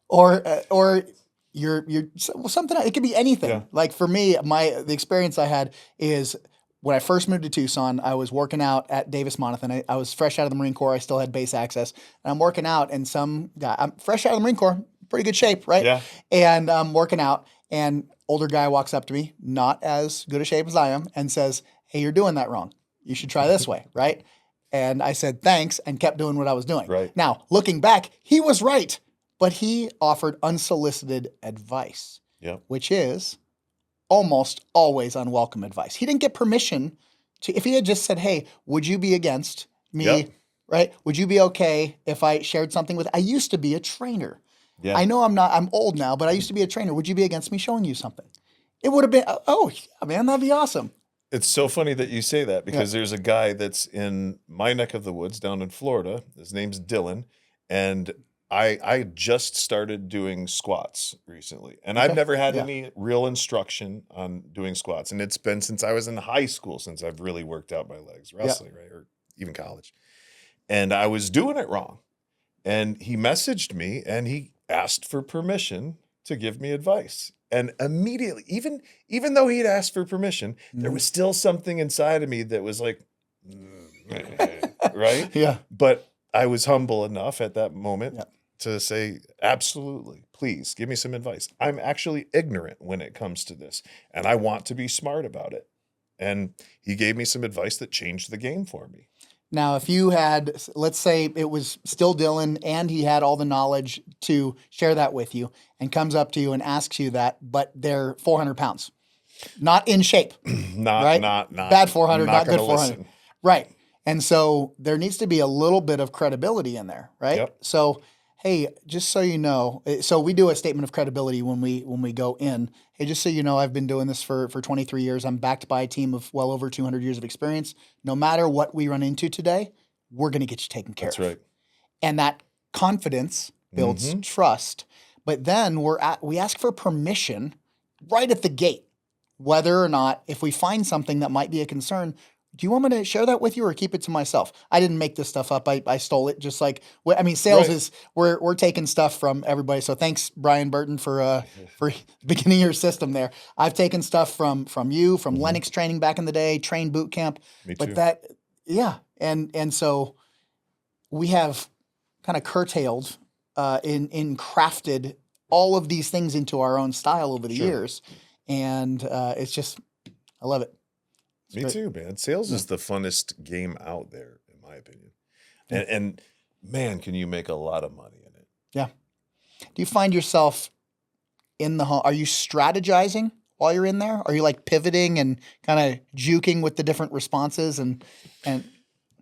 or you're something. It could be anything. Yeah. Like for me, the experience I had is when I first moved to Tucson. I was working out at Davis Monathan. I was fresh out of the Marine Corps. I still had base access, and I'm working out. And some guy, I'm fresh out of the Marine Corps, pretty good shape, right? Yeah. And I'm working out, and older guy walks up to me, not as good a shape as I am, and says, "Hey, you're doing that wrong. You should try this way," right? And I said thanks and kept doing what I was doing. Right. Now, looking back, he was right. But he offered unsolicited advice, which is almost always unwelcome advice. He didn't get permission to, if he had just said, hey, would you be against me, right? Would you be okay if I shared something with, I used to be a trainer. Yeah. I know I'm old now, but I used to be a trainer. Would you be against me showing you something? It would have been, oh, yeah, man, that'd be awesome. It's so funny that you say that because there's a guy that's in my neck of the woods down in Florida. His name's Dylan. And I just started doing squats recently, and I've never had any real instruction on doing squats. And it's been since I was in high school since I've really worked out my legs, wrestling, right? Or even college. And I was doing it wrong. And he messaged me and he asked for permission to give me advice. And immediately, even though he'd asked for permission, there was still something inside of me that was like, right? Yeah. But I was humble enough at that moment Yeah. to say, absolutely, please give me some advice. I'm actually ignorant when it comes to this, and I want to be smart about it. And he gave me some advice that changed the game for me. Now, if you had, let's say it was still Dylan and he had all the knowledge to share that with you and comes up to you and asks you that, but they're 400 pounds, not in shape, right? Not bad 400, not good gonna 400. listen. Right. And so there needs to be a little bit of credibility in there, right? Yep. So, hey, just so you know, so we do a statement of credibility when we go in. Hey, just so you know, I've been doing this for 23 years. I'm backed by a team of well over 200 years of experience. No matter what we run into today, we're going to get you taken care That's of. right. And that confidence builds trust. But then we ask for permission right at the gate, whether or not, if we find something that might be a concern, do you want me to share that with you or keep it to myself? I didn't make this stuff up. I stole it. Just like, I mean, sales Right. is, we're taking stuff from everybody. So thanks, Brian Burton, for beginning your system there. I've taken stuff from you, from Lennox training back in the day, train boot camp. Me But too. yeah. And so we have kind of curtailed, in crafted all of these things into our own style over the Sure. years. And it's just, I love it. It's Me great. too, man. Sales is the funnest game out there, in my opinion. And man, can you make a lot of money in it? Yeah. Do you find yourself in the home? Are you strategizing while you're in there? Are you like pivoting and kind of juking with the different responses and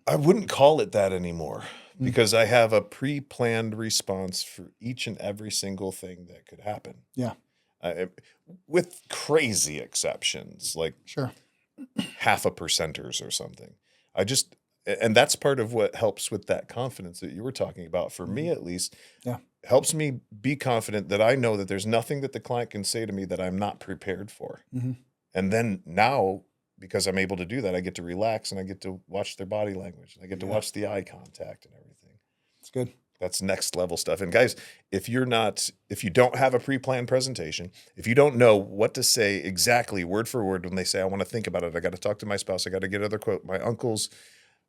I wouldn't call it that anymore because I have a pre-planned response for each and every single thing that could happen. yeah, With crazy exceptions, like sure. 0.5% or something. And that's part of what helps with that confidence that you were talking about. For me, at least, Yeah. helps me be confident that I know that there's nothing that the client can say to me that I'm not prepared for. Mm-hmm. And then now, because I'm able to do that, I get to relax and I get to watch their body language. And I get to watch the eye contact and everything. It's good. That's next level stuff. And guys, if you don't have a pre-planned presentation, if you don't know what to say exactly word for word when they say, I want to think about it, I got to talk to my spouse, I got to get another quote. My uncle's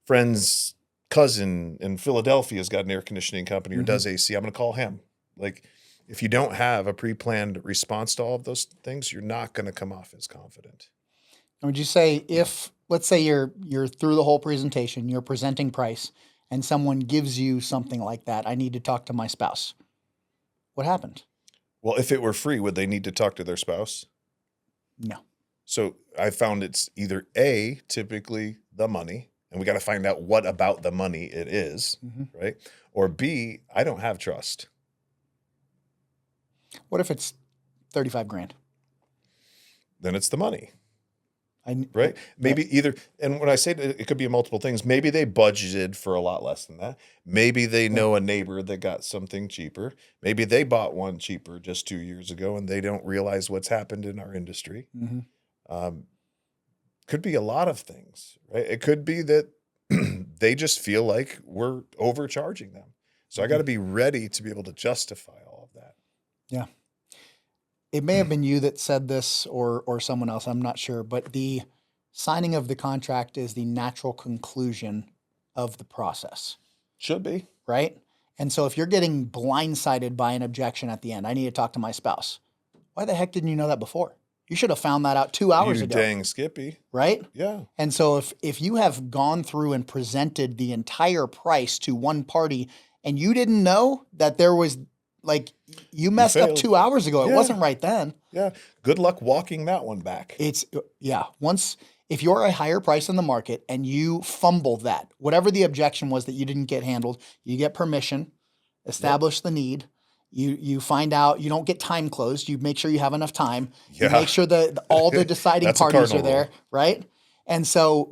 friend's cousin in Philadelphia has got an air conditioning company or does AC. I'm going to call him. Like, if you don't have a pre-planned response to all of those things, you're not going to come off as confident. Would you say if, let's say you're through the whole presentation, you're presenting price, and someone gives you something like that, I need to talk to my spouse. What happened? Well, if it were free, would they need to talk to their spouse? No. So I found it's either A, typically the money, and we got to find out what about the money it is, right? Or B, I don't have trust. What if it's 35 grand? Then it's the money. Right? Maybe either, and when I say that, it could be multiple things. Maybe they budgeted for a lot less than that. Maybe they know a neighbor that got something cheaper. Maybe they bought one cheaper just 2 years ago and they don't realize what's happened in our industry. Could be a lot of things, right? It could be that they just feel like we're overcharging them. So I got to be ready to be able to justify all of that. Yeah. It may have been you that said this or someone else, I'm not sure, but the signing of the contract is the natural conclusion of the process, Should be. right? And so if you're getting blindsided by an objection at the end, I need to talk to my spouse. Why the heck didn't you know that before? You should have found that out 2 hours You ago, dang Skippy. right? Yeah. And so if you have gone through and presented the entire price to one party and you didn't know that there was, like, you messed up failed. 2 hours ago. It Yeah. wasn't right then. Yeah. Good luck walking that one back. If you're a higher price in the market and you fumble that, whatever the objection was that you didn't get handled, you get permission, establish the need. You find out, you don't get time closed. You make sure you have enough time. You Yeah. make sure that all the deciding That's a parties are cardinal there, rule. right? And so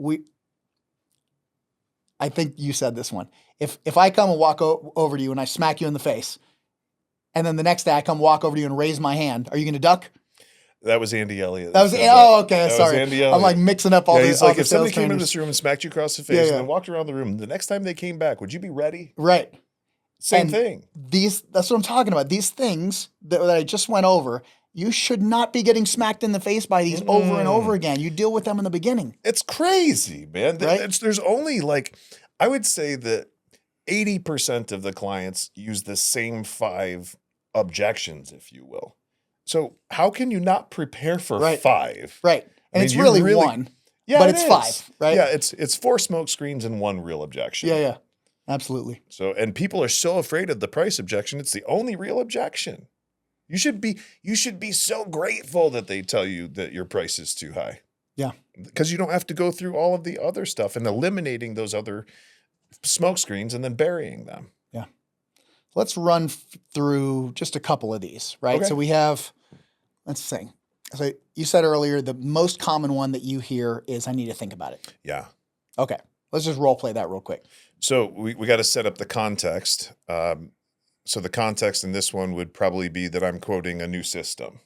I think you said this one. If I come and walk over to you and I smack you in the face, and then the next day I come walk over to you and raise my hand, are you going to duck? That was Andy Elliott. That was said okay. That Sorry, was Andy I'm Elliott. like mixing up all Yeah, the. he's all like, the if somebody sales came into trainers. this room and smacked you across the face Yeah, yeah. and then walked around the room, the next time they came back, would you be ready? Right. Same And thing. that's what I'm talking about. These things that I just went over, You should not be getting smacked in the face by these over and over again. You deal with them in the beginning. It's crazy, man. Right? There's only like, I would say that 80% of the clients use the same 5 objections, if you will. So how can you not prepare for 5? Right. And I mean, it's really, you one, Yeah, but it it's is. 5, right? Yeah, it's 4 smoke screens and 1 real objection. Yeah. Absolutely. So, and people are so afraid of the price objection. It's the only real objection. You should be so grateful that they tell you that your price is too high. Yeah. Because you don't have to go through all of the other stuff and eliminating those other smoke screens and then burying them. Yeah. Let's run through just a couple of these, right? Okay. So we have, let's see. So you said earlier, the most common one that you hear is, I need to think about it. Yeah. Okay. Let's just role play that real quick. So we got to set up the context. So the context in this one would probably be that I'm quoting a new system.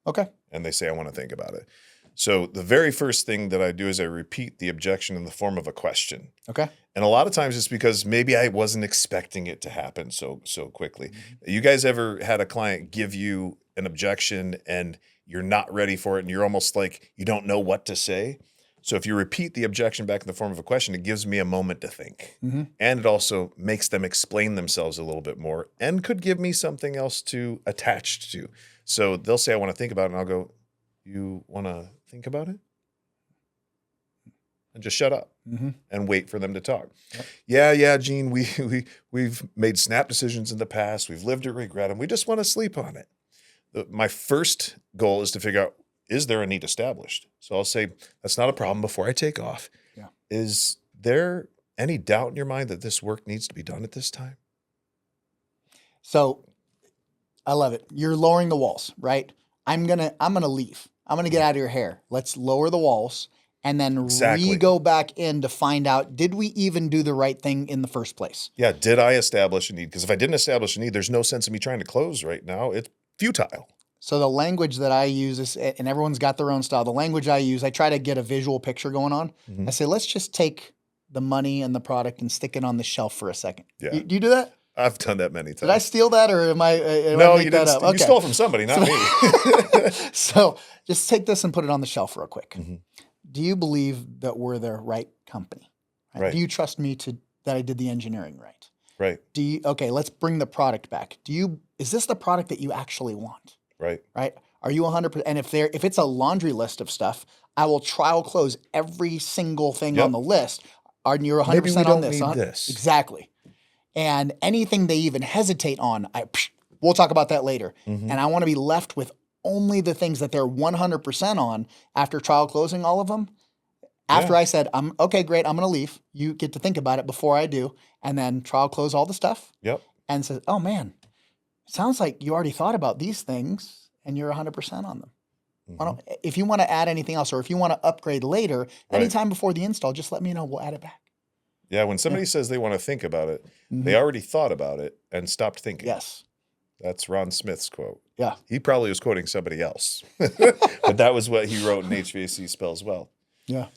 Okay. And they say, I want to think about it. So the very first thing that I do is I repeat the objection in the form of a question. Okay. And a lot of times it's because maybe I wasn't expecting it to happen so quickly. You guys ever had a client give you an objection and you're not ready for it and you're almost like you don't know what to say? So if you repeat the objection back in the form of a question, it gives me a moment to think. And it also makes them explain themselves a little bit more and could give me something else to attach to. So they'll say, I want to think about it. And I'll go, you want to think about it? And just shut up and wait for them to talk. Yep. Yeah, Gene, we've made snap decisions in the past. We've lived to regret them. We just want to sleep on it. My first goal is to figure out, is there a need established? So I'll say, that's not a problem before I take off. Yeah. Is there any doubt in your mind that this work needs to be done at this time? So I love it. You're lowering the walls, right? I'm gonna leave. I'm gonna get out of your hair. Let's lower the walls and then go back in to find out, did we even do the right thing in the first place? Yeah, did I establish a need? Because if I didn't establish a need, there's no sense in me trying to close right now. It's futile. So the language that I use is, and everyone's got their own style. The language I use, I try to get a visual picture going on. I say, let's just take the money and the product and stick it on the shelf for a second. Yeah. Do you do that? I've done that many times. Did I steal that, or am I? No, you didn't. Okay. You stole from somebody, not me. So just take this and put it on the shelf real quick. Do you believe that we're the right company? Right. Do you trust me that I did the engineering right? Right. Okay, let's bring the product back. Is this the product that you actually want? Right. Right. Are you 100%? And if it's a laundry list of stuff, I will trial close every single thing on the list. Are you 100% Maybe we on don't this? need this. Exactly. And anything they even hesitate on, we'll talk about that later. And I want to be left with only the things that they're 100% on after trial closing all of them. After I said, okay, great, I'm going to leave. You get to think about it before I do. And then trial close all the stuff. Yep. And says, oh man, it sounds like you already thought about these things and you're 100% on them. If you want to add anything else, or if you want to upgrade later, anytime before the install, just let me know. We'll add it back. Yeah, when somebody says they want to think about it, they already thought about it and stopped thinking. Yes. That's Ron Smith's quote. Yeah. He probably was quoting somebody else, but that was what he wrote in HVAC Spells Well. Yeah.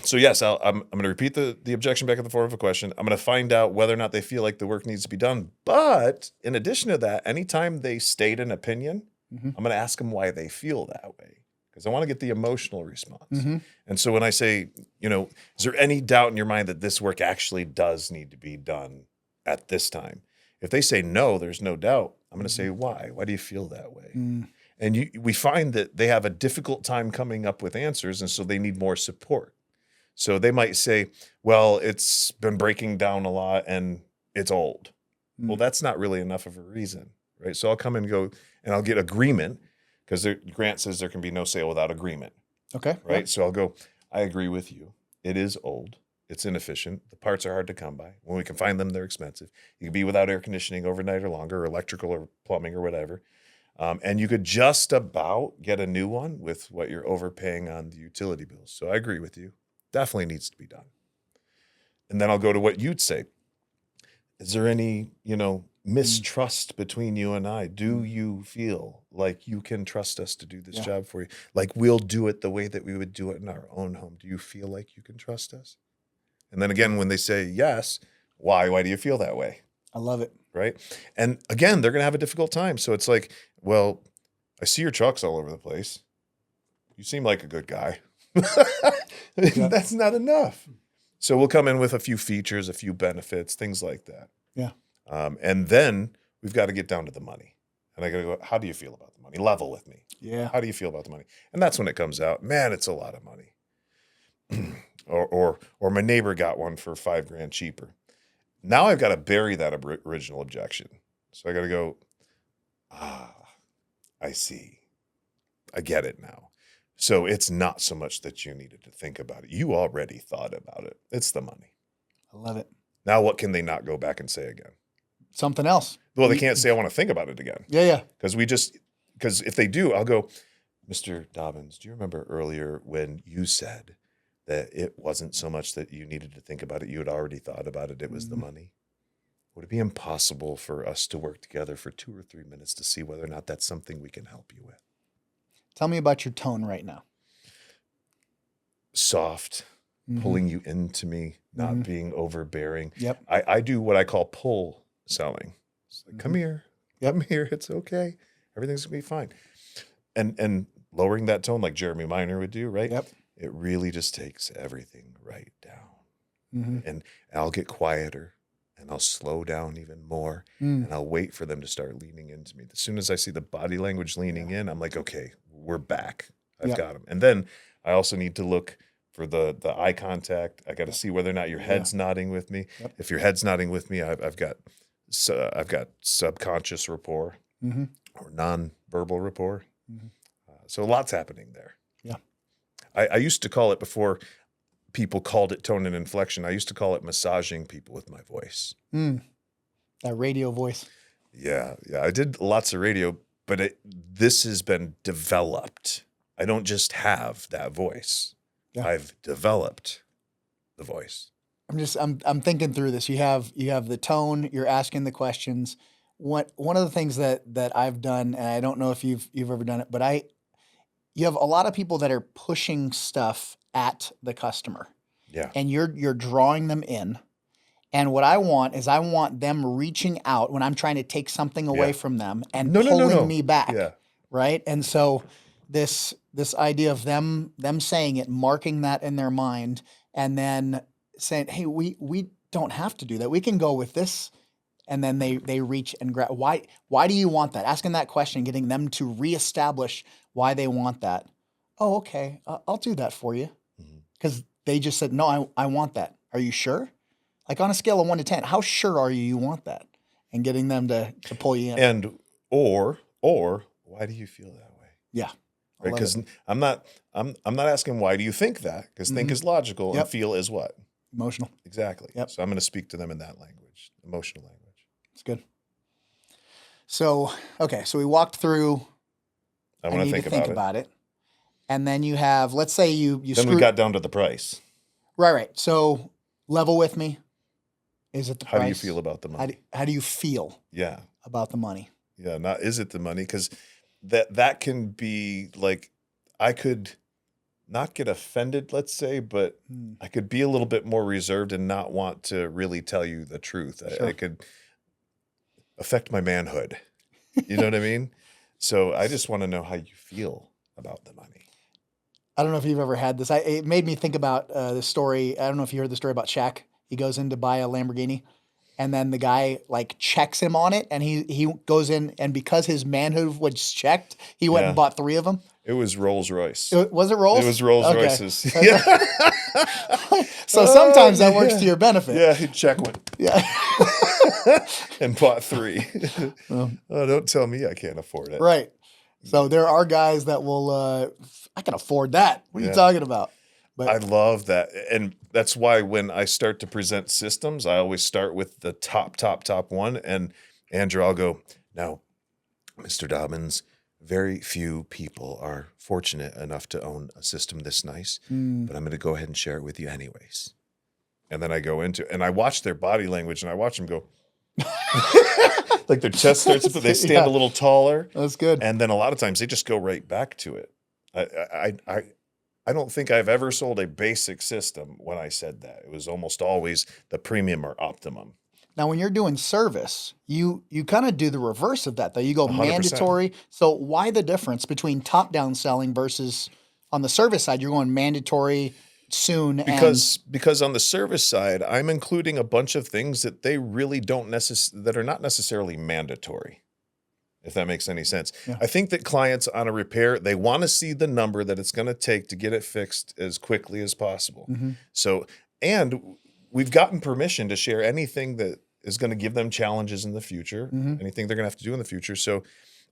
So yes, I'm going to repeat the objection back in the form of a question. I'm going to find out whether or not they feel like the work needs to be done. But in addition to that, anytime they state an opinion, I'm going to ask them why they feel that way, because I want to get the emotional response. And so when I say, is there any doubt in your mind that this work actually does need to be done at this time? If they say no, there's no doubt. I'm going to say, why? Why do you feel that way? And we find that they have a difficult time coming up with answers, and so they need more support. So they might say, well, it's been breaking down a lot and it's old. Well, that's not really enough of a reason, right? So I'll come and go and I'll get agreement, because Grant says there can be no sale without agreement. Okay. Right. So I'll go, I agree with you. It is old. It's inefficient. The parts are hard to come by. When we can find them, they're expensive. You can be without air conditioning overnight or longer, or electrical or plumbing or whatever. And you could just about get a new one with what you're overpaying on the utility bills. So I agree with you. Definitely needs to be done. And then I'll go to what you'd say. Is there any, mistrust between you and I? Do you feel like you can trust us to do this job for you? Like we'll do it the way that we would do it in our own home. Do you feel like you can trust us? And then again, when they say yes, why? Why do you feel that way? I love it. Right. And again, they're going to have a difficult time. So it's like, well, I see your trucks all over the place. You seem like a good guy. Yeah. That's not enough. So we'll come in with a few features, a few benefits, things like that. Yeah. And then we've got to get down to the money. And I got to go, how do you feel about the money? Level with me. Yeah. How do you feel about the money? And that's when it comes out, man, it's a lot of money. or my neighbor got one for $5,000 cheaper. Now I've got to bury that original objection. So I got to go, I see. I get it now. So it's not so much that you needed to think about it. You already thought about it. It's the money. I love it. Now what can they not go back and say again? Something else. Well, they can't say I want to think about it again. Yeah. Because if they do, I'll go, Mr. Dobbins, do you remember earlier when you said that it wasn't so much that you needed to think about it, you had already thought about it, it was the money? Would it be impossible for us to work together for 2 or 3 minutes to see whether or not that's something we can help you with? Tell me about your tone right now. Soft, pulling you into me, not being overbearing. Yep. I do what I call pull selling. It's like, come here. Come here. It's okay. Everything's going to be fine. And lowering that tone like Jeremy Minor would do, right? Yep. It really just takes everything right down. And I'll get quieter and I'll slow down even more and I'll wait for them to start leaning into me. As soon as I see the body language leaning in, I'm like, okay, we're back. I've got them. And then I also need to look for the eye contact. I got to see whether or not your head's nodding with me. Yep. If your head's nodding with me, I've got subconscious rapport or non-verbal rapport. So lots happening there. Yeah. I used to call it, before people called it tone and inflection, I used to call it massaging people with my voice. That radio voice. Yeah. I did lots of radio, but this has been developed. I don't just have that voice. Yeah. I've developed the voice. I'm thinking through this. You have the tone, you're asking the questions. One of the things that I've done, and I don't know if you've ever done it, but you have a lot of people that are pushing stuff at the customer. Yeah. And you're drawing them in. And what I want is them reaching out when I'm trying to take something away from them and pulling me back. Yeah. Right? And so this idea of them saying it, marking that in their mind, and then saying, hey, we don't have to do that. We can go with this. And then they reach and grab. Why do you want that? Asking that question, getting them to reestablish why they want that. Oh, okay. I'll do that for you. Because they just said, no, I want that. Are you sure? Like on a scale of 1 to 10, how sure are you want that? And getting them to pull you in. And or why do you feel that way? Yeah. Right. Because I'm not asking why do you think that? Because think is logical and feel is what? Emotional. Exactly. Yep. So I'm going to speak to them in that language, emotional language. It's good. So, okay. So we walked through. I want to think about it. And then you have, let's say you Then we got down to the price. Right. So level with me. Is it the price? How do you feel about the money? How do you feel about the money? Yeah. Not, is it the money? Because that can be like, I could not get offended, let's say, but I could be a little bit more reserved and not want to really tell you the truth. Sure. I could affect my manhood. You know what I mean? So I just want to know how you feel about the money. I don't know if you've ever had this. It made me think about the story. I don't know if you heard the story about Shaq. He goes in to buy a Lamborghini, and then the guy like checks him on it, and he goes in, and because his manhood was checked, he went and bought 3 of them. It was Rolls Royce. Was it Rolls? It was Rolls Royces. Yeah. So sometimes that works to your benefit. Yeah, he'd check one. Yeah. And bought 3. Oh, don't tell me I can't afford it. Right. So there are guys that will, I can afford that. What are you talking about? But I love that. And that's why when I start to present systems, I always start with the top one. And Andrew, I'll go, now, Mr. Dobbins, very few people are fortunate enough to own a system this nice, but I'm going to go ahead and share it with you anyways. And then I go into, and I watch their body language, and I watch them go, like their chest starts to, they stand a little taller. That's good. And then a lot of times they just go right back to it. I don't think I've ever sold a basic system when I said that. It was almost always the premium or optimum. Now, when you're doing service, you kind of do the reverse of that, though. You go 100%. mandatory. So why the difference between top-down selling versus on the service side, you're going mandatory soon? Because on the service side, I'm including a bunch of things that they really don't that are not necessarily mandatory, if that makes any sense. Yeah. I think that clients on a repair, they want to see the number that it's going to take to get it fixed as quickly as possible. Mm-hmm. So, and we've gotten permission to share anything that is going to give them challenges in the future, Mm-hmm. anything they're going to have to do in the future. So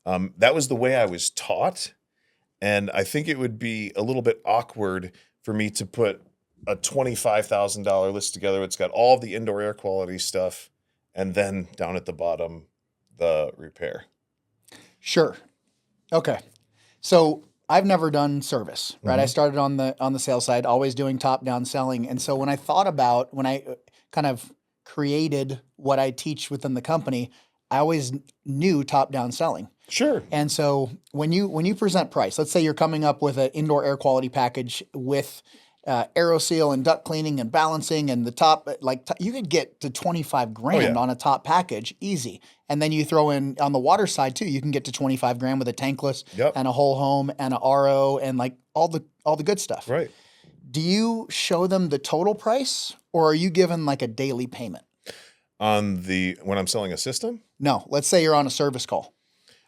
that was the way I was taught. And I think it would be a little bit awkward for me to put a $25,000 list together. It's got all the indoor air quality stuff, and then down at the bottom, the repair. Sure. Okay. So I've never done service, right? Mm-hmm. I started on the sales side, always doing top-down selling. And so when I kind of created what I teach within the company, I always knew top-down selling. Sure. And so when you present price, let's say you're coming up with an indoor air quality package with AeroSeal and duct cleaning and balancing and the top, you could get to 25 grand on a top package, easy. And then you throw in on the water side too, you can get to 25 grand with a tankless and a whole home and a RO and like all the good stuff. Right. Do you show them the total price, or are you given like a daily payment? When I'm selling a system? No, let's say you're on a service call.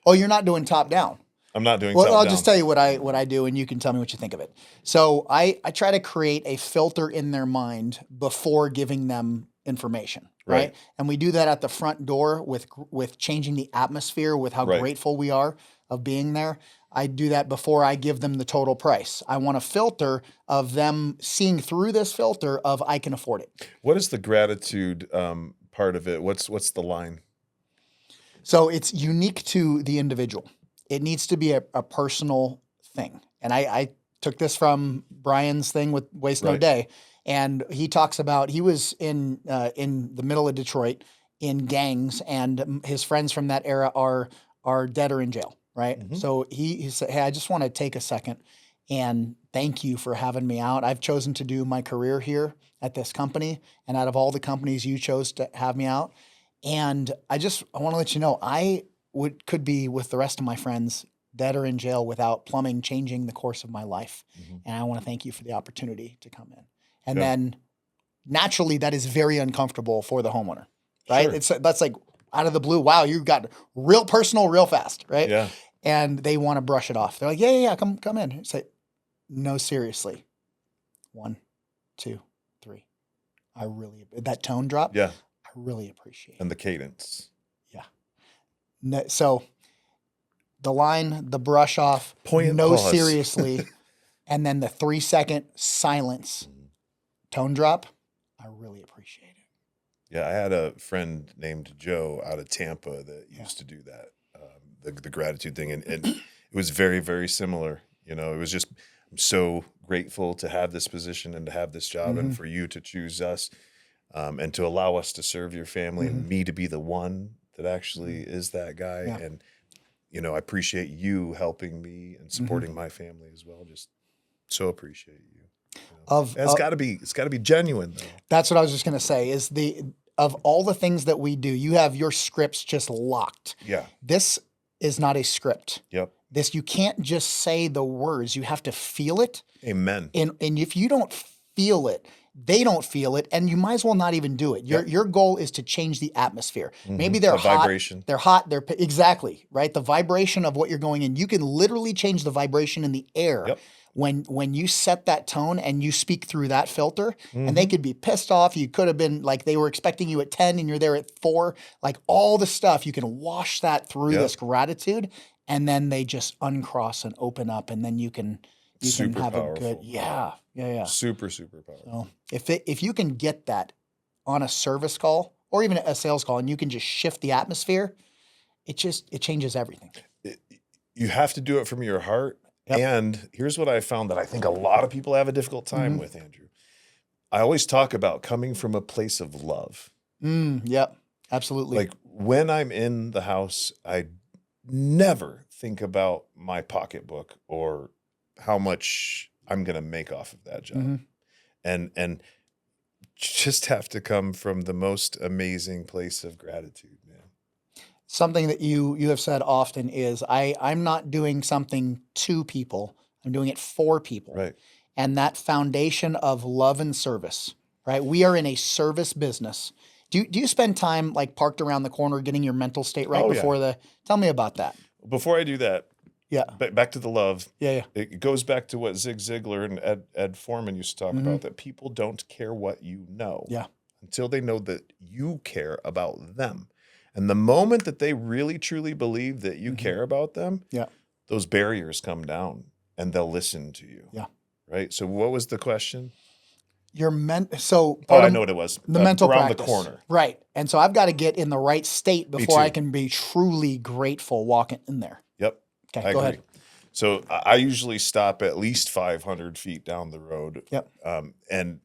Oh, you're not doing top down. I'm not doing Well, top I'll down. just tell you what I do, and you can tell me what you think of it. So I try to create a filter in their mind before giving them information, right? And we do that at the front door with changing the atmosphere, with how grateful we are of being there. I do that before I give them the total price. I want a filter of them seeing through this filter of I can afford it. What is the gratitude part of it? What's the line? So it's unique to the individual. It needs to be a personal thing. And I took this from Brian's thing with Waste No Day. And he talks about, he was in the middle of Detroit in gangs, and his friends from that era are dead or in jail, right? Mm-hmm. So he said, hey, I just want to take a second and thank you for having me out. I've chosen to do my career here at this company. And out of all the companies, you chose to have me out. And I want to let you know, I could be with the rest of my friends dead or in jail without plumbing changing the course of my life. Mm-hmm. And I want to thank you for the opportunity to come in. And then naturally that is very uncomfortable for the homeowner, right? Sure. That's like out of the blue. Wow, you got real personal real fast, right? Yeah. And they want to brush it off. They're like, yeah, come in. Say, no, seriously. 1, 2, 3. That tone drop. Yeah. I really appreciate it. And the cadence. Yeah. No, so the line, the brush off, pause. Seriously, and then the 3-second silence, tone drop. I really appreciate it. Yeah, I had a friend named Joe out of Tampa that used to do that, the gratitude thing, and it was very, very similar. You know, it was just, I'm so grateful to have this position and to have this job, and for you to choose us. And to allow us to serve your family and me to be the one that actually is that guy. Yeah. And, you know, I appreciate you helping me and supporting my family as well. Just so appreciate you. It's got to be genuine though. That's what I was just going to say is of all the things that we do, you have your scripts just locked. Yeah. This is not a script. Yep. You can't just say the words. You have to feel it. Amen. And if you don't feel it, they don't feel it, and you might as well not even do it. Your goal is to change the atmosphere. Mm-hmm. Maybe they're hot. Vibration. They're hot. Exactly, right? The vibration of what you're going in. You can literally change the vibration in the air when you set that tone and you speak through that filter. And they could be pissed off. You could have been like they were expecting you at 10 and you're there at 4. Like all the stuff, you can wash that through this gratitude, and then they just uncross and open up, and then you can have powerful. A good Super, super powerful. So if you can get that on a service call or even a sales call, and you can just shift the atmosphere, it changes everything. You have to do it from your heart. Yep. And here's what I found that I think a lot of people have a difficult time with, Andrew. I always talk about coming from a place of love. Yep, absolutely. Like when I'm in the house, I never think about my pocketbook or how much I'm going to make off of that job. And just have to come from the most amazing place of gratitude, man. Something that you have said often is I'm not doing something to people. I'm doing it for people. Right. And that foundation of love and service, right? We are in a service business. Do you spend time like parked around the corner getting your mental state right Oh, before tell me about that. Before I do that, Yeah. back to the love. Yeah. It goes back to what Zig Ziglar and Ed Foreman used to talk about, that people don't care what you know until they know that you care about them. And the moment that they really truly believe that you care about them, those barriers come down and they'll listen to you. Yeah. Right. So what was the question? I know what it was. The mental around practice. The corner. Right. And so I've got to get in the right state before I can be truly grateful walking in there. Yep. Okay, go ahead. So I usually stop at least 500 feet down the road. Yep. And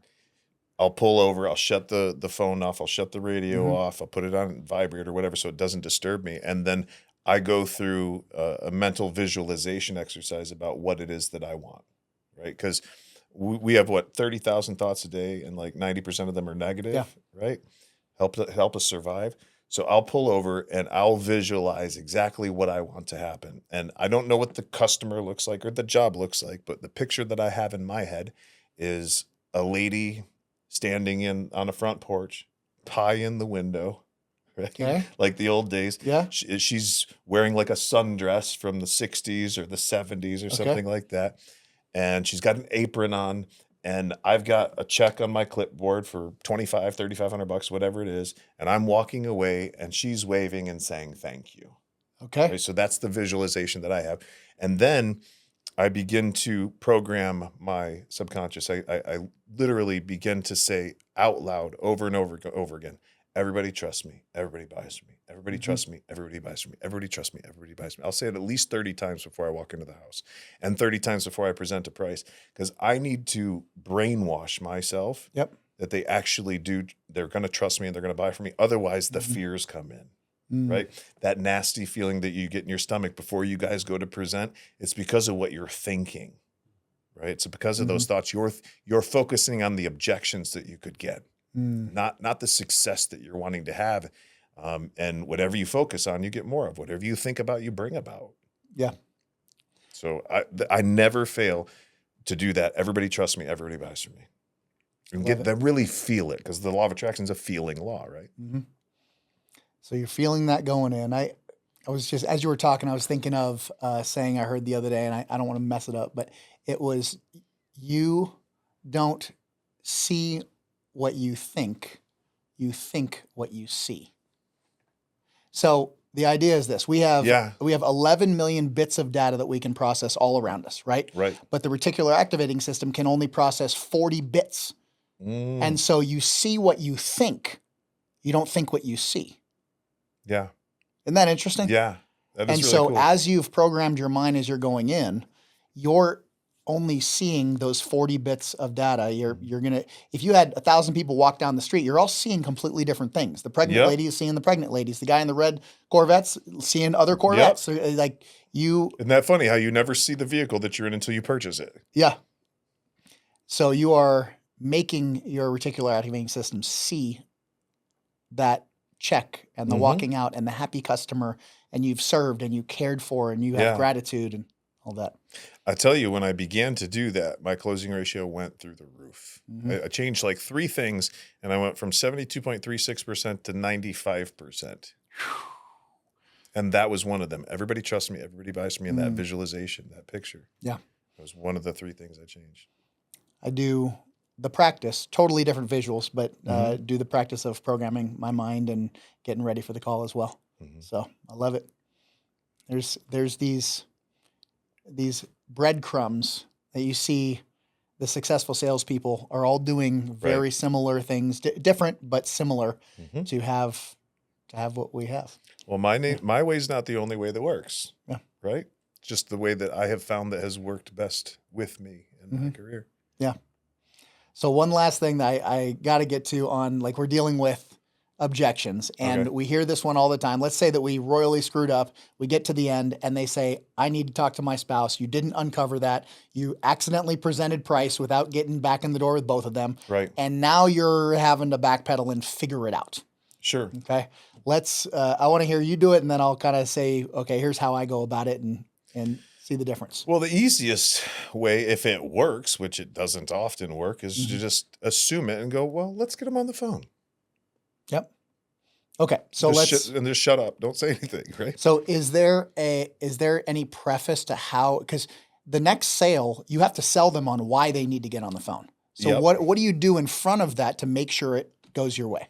I'll pull over. I'll shut the phone off. I'll shut the radio off. I'll put it on vibrate or whatever so it doesn't disturb me. And then I go through a mental visualization exercise about what it is that I want, right? Because we have 30,000 thoughts a day, and like 90% of them are negative, right? Help us survive. So I'll pull over and I'll visualize exactly what I want to happen. And I don't know what the customer looks like or the job looks like, but the picture that I have in my head is a lady standing on a front porch, pie in the window, right? Okay. Like the old days. Yeah. She's wearing like a sundress from the 60s or the 70s or something like that. And she's got an apron on, and I've got a check on my clipboard for $3,500, whatever it is. And I'm walking away and she's waving and saying, thank you. Okay. Right? So that's the visualization that I have. And then I begin to program my subconscious. I literally begin to say out loud over and over again, everybody trusts me. Everybody buys from me. Everybody trusts me. Everybody buys from me. Everybody trusts me. Everybody buys from me. I'll say it at least 30 times before I walk into the house and 30 times before I present a price, because I need to brainwash myself that they actually do. They're going to trust me and they're going to buy from me. Otherwise, the fears come in, right? That nasty feeling that you get in your stomach before you guys go to present, it's because of what you're thinking, right? It's because of those thoughts. You're focusing on the objections that you could get. Not the success that you're wanting to have. And whatever you focus on, you get more of. Whatever you think about, you bring about. Yeah. So I never fail to do that. Everybody trusts me. Everybody buys from me. And get them really feel it, because the law of attraction is a feeling law, right? So you're feeling that going in. I was just, as you were talking, I was thinking of saying I heard the other day, and I don't want to mess it up, but it was, you don't see what you think what you see. So the idea is this: we have 11 million bits of data that we can process all around us, right? Right. But the reticular activating system can only process 40 bits. And so you see what you think. You don't think what you see. Yeah. Isn't that interesting? Yeah. That is and really so cool. as you've programmed your mind as you're going in, you're only seeing those 40 bits of data. You're gonna, if you had 1,000 people walk down the street, you're all seeing completely different things. The pregnant lady is seeing the pregnant ladies. The guy in the red Corvette's seeing other Corvettes. So, like you. Isn't that funny how you never see the vehicle that you're in until you purchase it? Yeah. So you are making your reticular activating system see that check and the walking out and the happy customer, and you've served and you cared for and you have gratitude and all that. I tell you, when I began to do that, my closing ratio went through the roof. I changed like 3 things, and I went from 72.36% to 95%. And that was one of them. Everybody trusts me. Everybody buys from me. And that visualization, that picture. Yeah. That was one of the 3 things I changed. I do the practice, totally different visuals, but do the practice of programming my mind and getting ready for the call as well. So I love it. There's these breadcrumbs that you see. The successful salespeople are all doing very similar things, different but similar, to have what we have. Well, my way is not the only way that works. Yeah. Right? Just the way that I have found that has worked best with me in my career. Yeah. So one last thing that I got to get to on, like, we're dealing with objections. And Okay. we hear this one all the time. Let's say that we royally screwed up. We get to the end and they say, I need to talk to my spouse. You didn't uncover that. You accidentally presented price without getting back in the door with both of them. Right. And now you're having to backpedal and figure it out. Sure. Okay. I want to hear you do it. And then I'll kind of say, okay, here's how I go about it and see the difference. Well, the easiest way, if it works, which it doesn't often work, is to just assume it and go, well, let's get them on the phone. Yep. Okay. So and just shut up. Don't say anything, right? So is there any preface to how, because the next sale, you have to sell them on why they need to get on the phone. So Yep. what do you do in front of that to make sure it goes your way?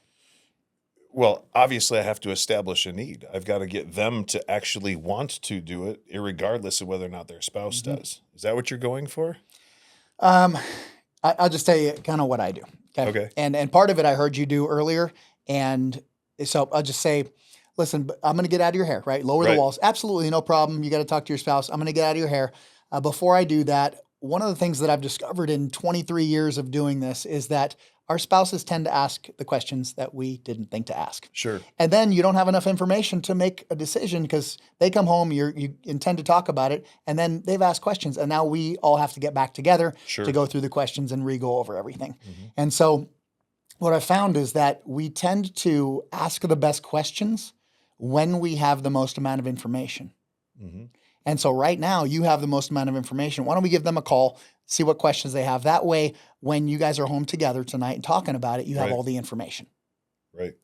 Well, obviously I have to establish a need. I've got to get them to actually want to do it, irregardless of whether or not their spouse does. Is that what you're going for? I'll just tell you kind of what I do. Okay. And part of it I heard you do earlier. And so I'll just say, listen, I'm going to get out of your hair, right? Lower the Right. walls. Absolutely no problem. You got to talk to your spouse. I'm going to get out of your hair. Before I do that, one of the things that I've discovered in 23 years of doing this is that our spouses tend to ask the questions that we didn't think to ask. Sure. And then you don't have enough information to make a decision because they come home, you intend to talk about it, and then they've asked questions. And now we all have to get back together Sure. to go through the questions and re-go over everything. And so what I found is that we tend to ask the best questions when we have the most amount of information. Mm-hmm. And so right now you have the most amount of information. Why don't we give them a call, see what questions they have? That way, when you guys are home together tonight and talking about it, you have Right. all the information. Right.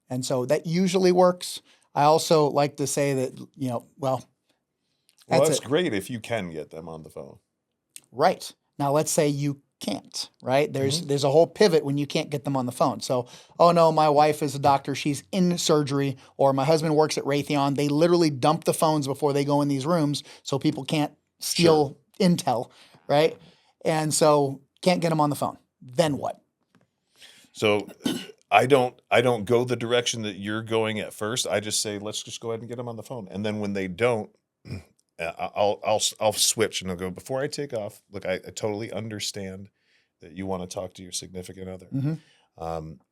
And so that usually works. I also like to say that, Well, that's that's it. great if you can get them on the phone. Right. Now, let's say you can't, right? There's a whole pivot when you can't get them on the phone. So, oh no, my wife is a doctor. She's in surgery, or my husband works at Raytheon. They literally dump the phones before they go in these rooms so people can't steal intel, right? And so can't get them on the phone. Then what? So I don't go the direction that you're going at first. I just say, let's just go ahead and get them on the phone. And then when they don't, I'll switch and I'll go, before I take off, look, I totally understand that you want to talk to your significant other.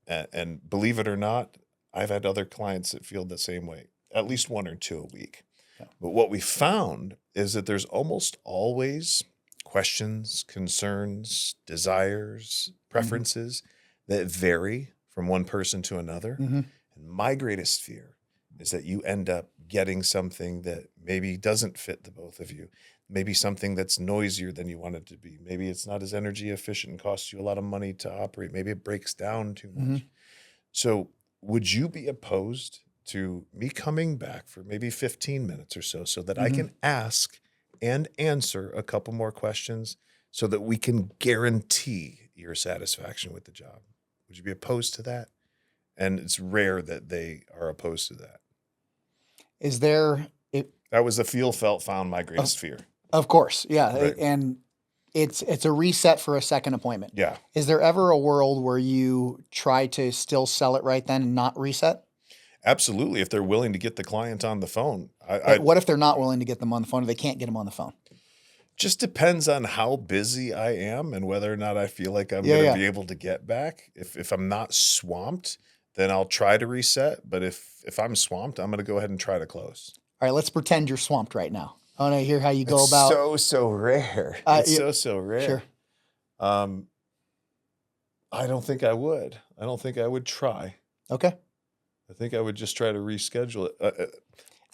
And believe it or not, I've had other clients that feel the same way, at least one or two a week. Yeah. But what we found is that there's almost always questions, concerns, desires, preferences that vary from one person to another. And my greatest fear is that you end up getting something that maybe doesn't fit the both of you. Maybe something that's noisier than you want it to be. Maybe it's not as energy efficient and costs you a lot of money to operate. Maybe it breaks down too much. So would you be opposed to me coming back for maybe 15 minutes or so that I can ask and answer a couple more questions so that we can guarantee your satisfaction with the job? Would you be opposed to that? And it's rare that they are opposed to that. Is there, That was the feel, felt, found my greatest fear. of course, yeah. Right. And it's a reset for a second appointment. Yeah. Is there ever a world where you try to still sell it right then and not reset? Absolutely. If they're willing to get the client on the phone. What if they're not willing to get them on the phone or they can't get them on the phone? Just depends on how busy I am and whether or not I feel like I'm going to be able to get back. If I'm not swamped, then I'll try to reset. But if I'm swamped, I'm going to go ahead and try to close. All right, let's pretend you're swamped right now. I want to hear how you go about. So rare. It's so rare. Sure. I don't think I would. I don't think I would try. Okay. I think I would just try to reschedule it.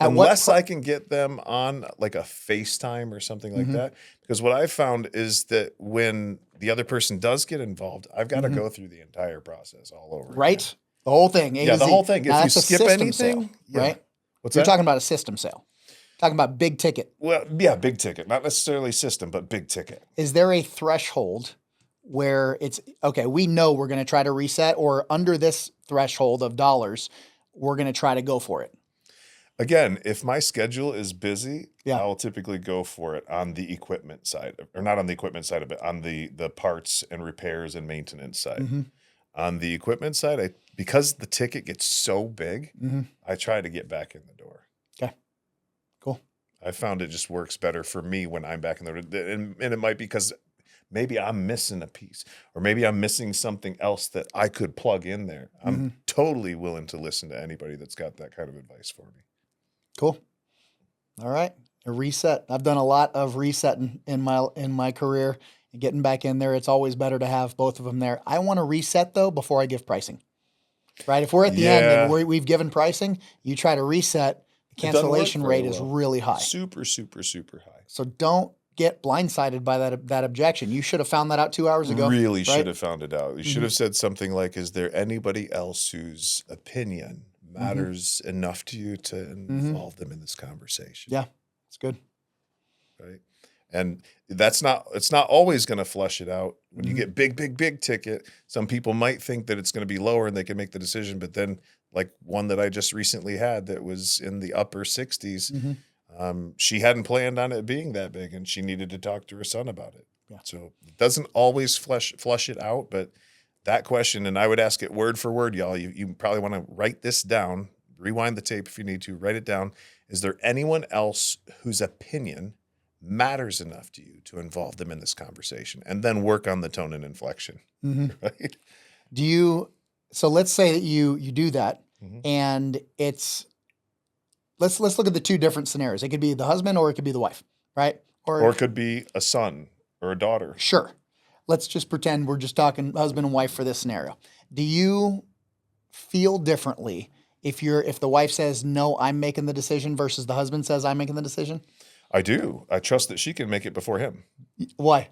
At what Unless I can get them on like a FaceTime or something like that. Because what I've found is that when the other person does get involved, I've got to go through the entire process all over. Right? Again. The whole thing. A Yeah, to the Z. whole thing. If Now, you that's a skip system anything, sale, yeah. right? What's You're that? talking about a system sale. Talking about big ticket. Well, yeah, big ticket. Not necessarily system, but big ticket. Is there a threshold where it's, okay, we know we're going to try to reset, or under this threshold of dollars, we're going to try to go for it? Again, if my schedule is busy, Yeah. I'll typically go for it on the equipment side, or not on the equipment side of it, on the parts and repairs and maintenance side. On the equipment side, because the ticket gets so big, I try to get back in the door. Okay. Cool. I found it just works better for me when I'm back in the door. And it might be because maybe I'm missing a piece, or maybe I'm missing something else that I could plug in there. I'm totally willing to listen to anybody that's got that kind of advice for me. Cool. All right. A reset. I've done a lot of resetting in my career and getting back in there. It's always better to have both of them there. I want to reset though before I give pricing. Right? If we're at the end and we've given pricing, you try to reset, the cancellation rate is really high. Super, super, super high. So don't get blindsided by that objection. You should have found that out 2 hours ago. Really should have found it out. You should have said something like, is there anybody else whose opinion matters enough to you to involve them in this conversation? Yeah, it's good. Right. And it's not always going to flush it out. When you get big ticket, some people might think that it's going to be lower and they can make the decision. But then like one that I just recently had that was in the upper 60s, she hadn't planned on it being that big and she needed to talk to her son about it. Yeah. So it doesn't always flush it out, but that question, and I would ask it word for word, y'all, you probably want to write this down, rewind the tape if you need to, write it down. Is there anyone else whose opinion matters enough to you to involve them in this conversation, and then work on the tone and inflection. Right? So let's say that you do that and it's, let's look at the two different scenarios. It could be the husband or it could be the wife, right? Or it could be a son or a daughter. Sure. Let's just pretend we're just talking husband and wife for this scenario. Do you feel differently if the wife says, no, I'm making the decision versus the husband says, I'm making the decision? I do. I trust that she can make it before him. Why?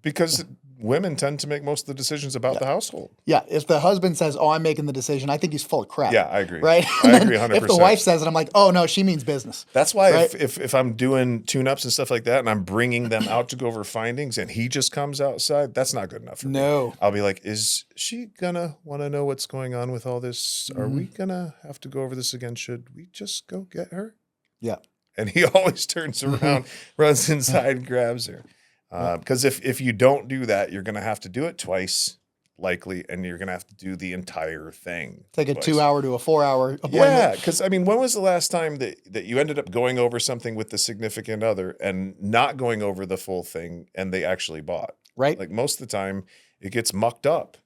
Because women tend to make most of the decisions about the household. Yeah. If the husband says, oh, I'm making the decision, I think he's full of crap. Yeah, I agree. Right? I agree 100%. If the wife says it, I'm like, oh, no, she means business. That's why right? if I'm doing tune-ups and stuff like that and I'm bringing them out to go over findings and he just comes outside, that's not good enough for me. I'll be like, is she going to want to know what's going on with all this? Are we going to have to go over this again? Should we just go get her? Yeah. And he always turns around, runs inside, and grabs her. Because if you don't do that, you're going to have to do it twice, likely, and you're going to have to do the entire thing. Take a 2 hour to a 4 hour appointment. Yeah, because, I mean, when was the last time that you ended up going over something with the significant other and not going over the full thing and they actually bought? Right. Like most of the time, it gets mucked up.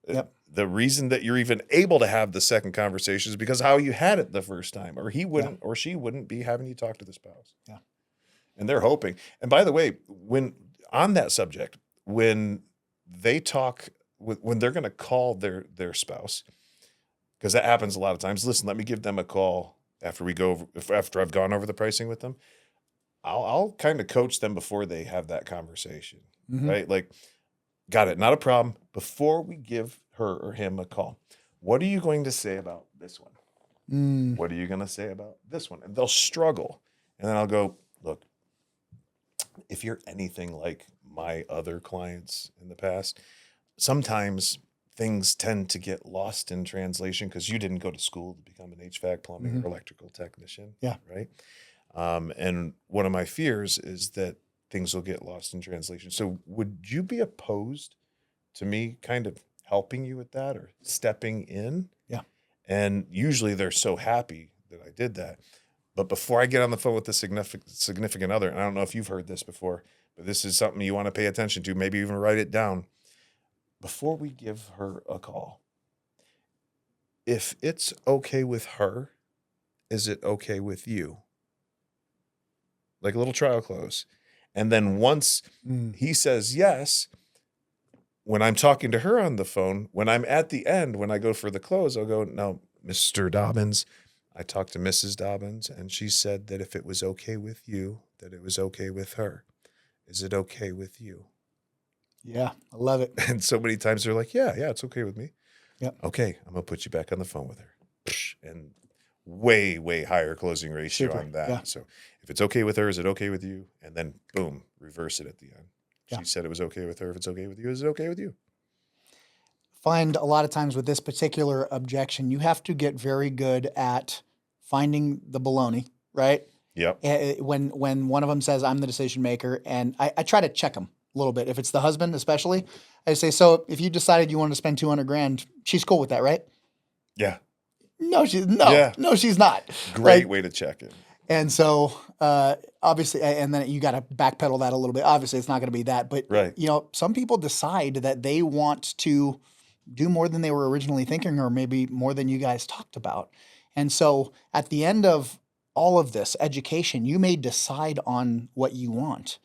Yep. The reason that you're even able to have the second conversation is because how you had it the first time, or he wouldn't, or she wouldn't be having you talk to the spouse. Yeah. And they're hoping. And by the way, when on that subject, when they talk, when they're going to call their spouse, because that happens a lot of times. Listen, let me give them a call after after I've gone over the pricing with them. I'll kind of coach them before they have that conversation, right? Like, got it, not a problem. Before we give her or him a call, what are you going to say about this one? What are you going to say about this one? And they'll struggle. And then I'll go, look, if you're anything like my other clients in the past, sometimes things tend to get lost in translation because you didn't go to school to become an HVAC, plumbing, or electrical technician. Yeah. Right. And one of my fears is that things will get lost in translation. So would you be opposed to me kind of helping you with that or stepping in? Yeah. And usually they're so happy that I did that. But before I get on the phone with the significant other, and I don't know if you've heard this before, but this is something you want to pay attention to, maybe even write it down. Before we give her a call, if it's okay with her, is it okay with you? Like a little trial close. And then once he says yes, when I'm talking to her on the phone, when I'm at the end, when I go for the close, I'll go, no, Mr. Dobbins, I talked to Mrs. Dobbins, and she said that if it was okay with you, that it was okay with her. Is it okay with you? Yeah, I love it. And so many times they're like, yeah, it's okay with me. Yeah. Okay, I'm going to put you back on the phone with her. And way, way higher closing ratio on that. Yeah. So if it's okay with her, is it okay with you? And then boom, reverse it at the end. Yeah. She said it was okay with her. If it's okay with you, is it okay with you? Find a lot of times with this particular objection, you have to get very good at finding the baloney, right? Yep. When one of them says, I'm the decision maker, and I try to check them a little bit. If it's the husband, especially, I say, so if you decided you wanted to spend $200,000, she's cool with that, right? Yeah. No, she's not. Great way to check it. And so, obviously, and then you got to backpedal that a little bit. Obviously, it's not going to be that, but Right. some people decide that they want to do more than they were originally thinking, or maybe more than you guys talked about. And so, at the end of all of this education, you may decide on what you want.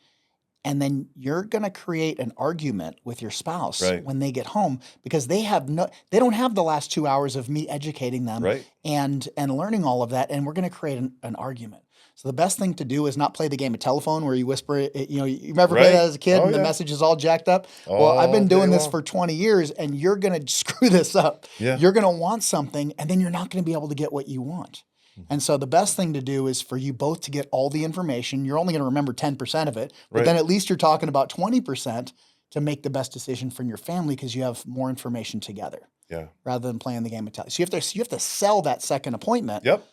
And then you're going to create an argument with your spouse Right. when they get home because they don't have the llast 2 hours of me educating them Right. and learning all of that. And we're going to create an argument. So the best thing to do is not play the game of telephone where you whisper it. You remember playing that as a kid Oh, and the yeah. message is all jacked up. Well, I've been All doing day this long. for 20 years and you're going to screw this up. Yeah. You're going to want something and then you're not going to be able to get what you want. And so the best thing to do is for you both to get all the information. You're only going to remember 10% of it, but Right. then at least you're talking about 20% to make the best decision for your family because you have more information together Yeah. rather than playing the game of telephone. So you have to sell that second appointment Yep.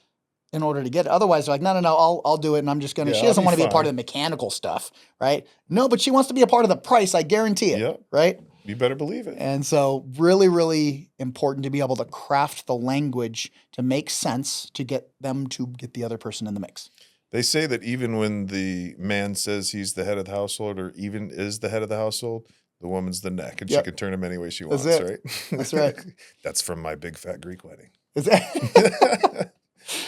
in order to get it. Otherwise, they're like, no, I'll do it, and I'm just gonna. Yeah, She I'll doesn't be want to be a part fine. of the mechanical stuff, right? No, but she wants to be a part of the price. I guarantee it, Yep. right? You better believe it. And so, really, really important to be able to craft the language to make sense to get them to get the other person in the mix. They say that even when the man says he's the head of the household or even is the head of the household, the woman's the neck and Yep. she can turn him any way she That's wants, it. right? That's right. That's from my big fat Greek wedding. Is that-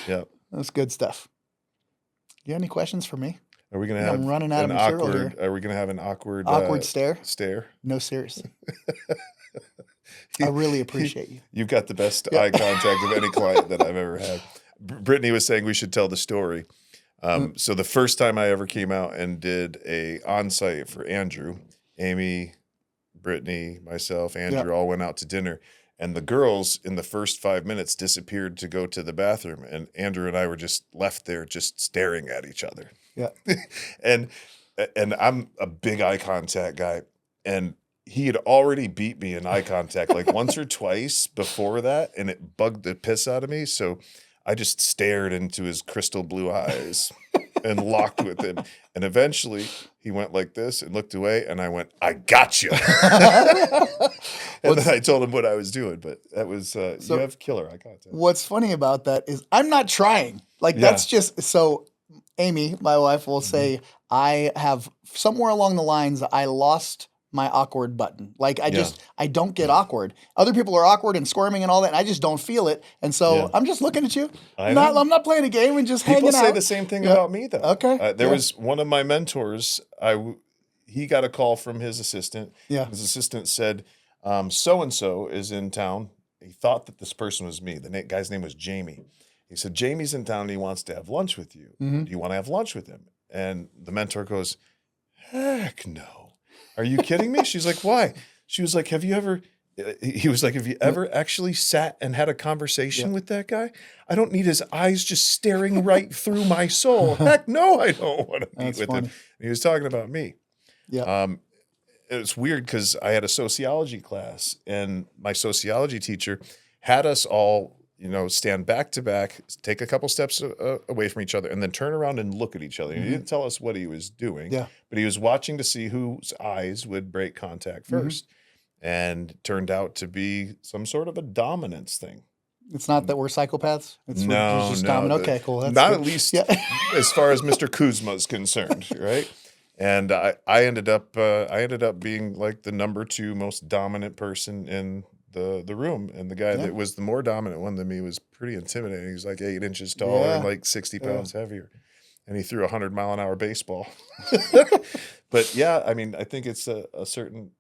Yep. That's good stuff. You have any questions for me? Are we going I to think have I'm running out of an material awkward, here. are we going to have an awkward Awkward stare? stare? No, seriously. I really appreciate you. You've got the best Yeah. eye contact of any client that I've ever had. Brittany was saying we should tell the story. So the first time I ever came out and did a on-site for Andrew, Amy, Brittany, myself, Andrew all went out to dinner. And the girls in the first 5 minutes disappeared to go to the bathroom. And Andrew and I were just left there just staring at each other. Yeah. and I'm a big eye contact guy. And he had already beat me in eye contact like once or twice before that. And it bugged the piss out of me. So I just stared into his crystal blue eyes and locked with him. And eventually he went like this and looked away. And I went, I got you. And then I told him what I was doing. But that was, you have killer eye contact. What's funny about that is I'm not trying. Like that's just so Amy, my wife, will say I have somewhere along the lines I lost my awkward button. Like I don't get awkward. Other people are awkward and squirming and all that, and I just don't feel it. And so I'm just looking at you. I'm not playing a game and just hanging out. People say the same thing about me though. Okay. There was one of my mentors. He got a call from his assistant. Yeah. His assistant said, so and so is in town. He thought that this person was me. The guy's name was Jamie. He said, Jamie's in town and he wants to have lunch with you. Mm-hmm. Do you want to have lunch with him? And the mentor goes, heck no. Are you kidding me? She's like, why? She was like, he was like, have you ever actually sat and had a conversation with that guy? I don't need his eyes just staring right through my soul. Heck no, I don't want to meet with him. And he was talking about me. Yeah. It was weird because I had a sociology class and my sociology teacher had us all, stand back to back, take a couple steps away from each other, and then turn around and look at each other. And he didn't tell us what he was doing, but he was watching to see whose eyes would break contact first. And it turned out to be some sort of a dominance thing. It's not that we're psychopaths. It's No, just no. dominant. Okay, cool. That's not good. at least as far as Mr. Kuzma is concerned, right? And I ended up being like the number 2 most dominant person in the room, and the guy that was the more dominant one than me was pretty intimidating. He's like 8 inches taller and like 60 pounds heavier, and he threw 100-mile-an-hour baseball. But yeah, I mean, I think it's a certain.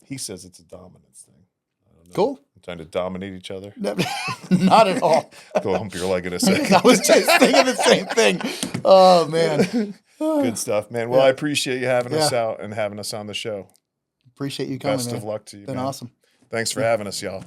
He says it's a dominance thing. I don't know. Cool. Trying to dominate each other. Not at all. Go hump your leg in a second. I was just thinking the same thing. Oh man. Good stuff, man. Well, I appreciate you having us out and having us on the show. Appreciate you coming. Best man. of luck to you. Been man. awesome. Thanks for having us, y'all.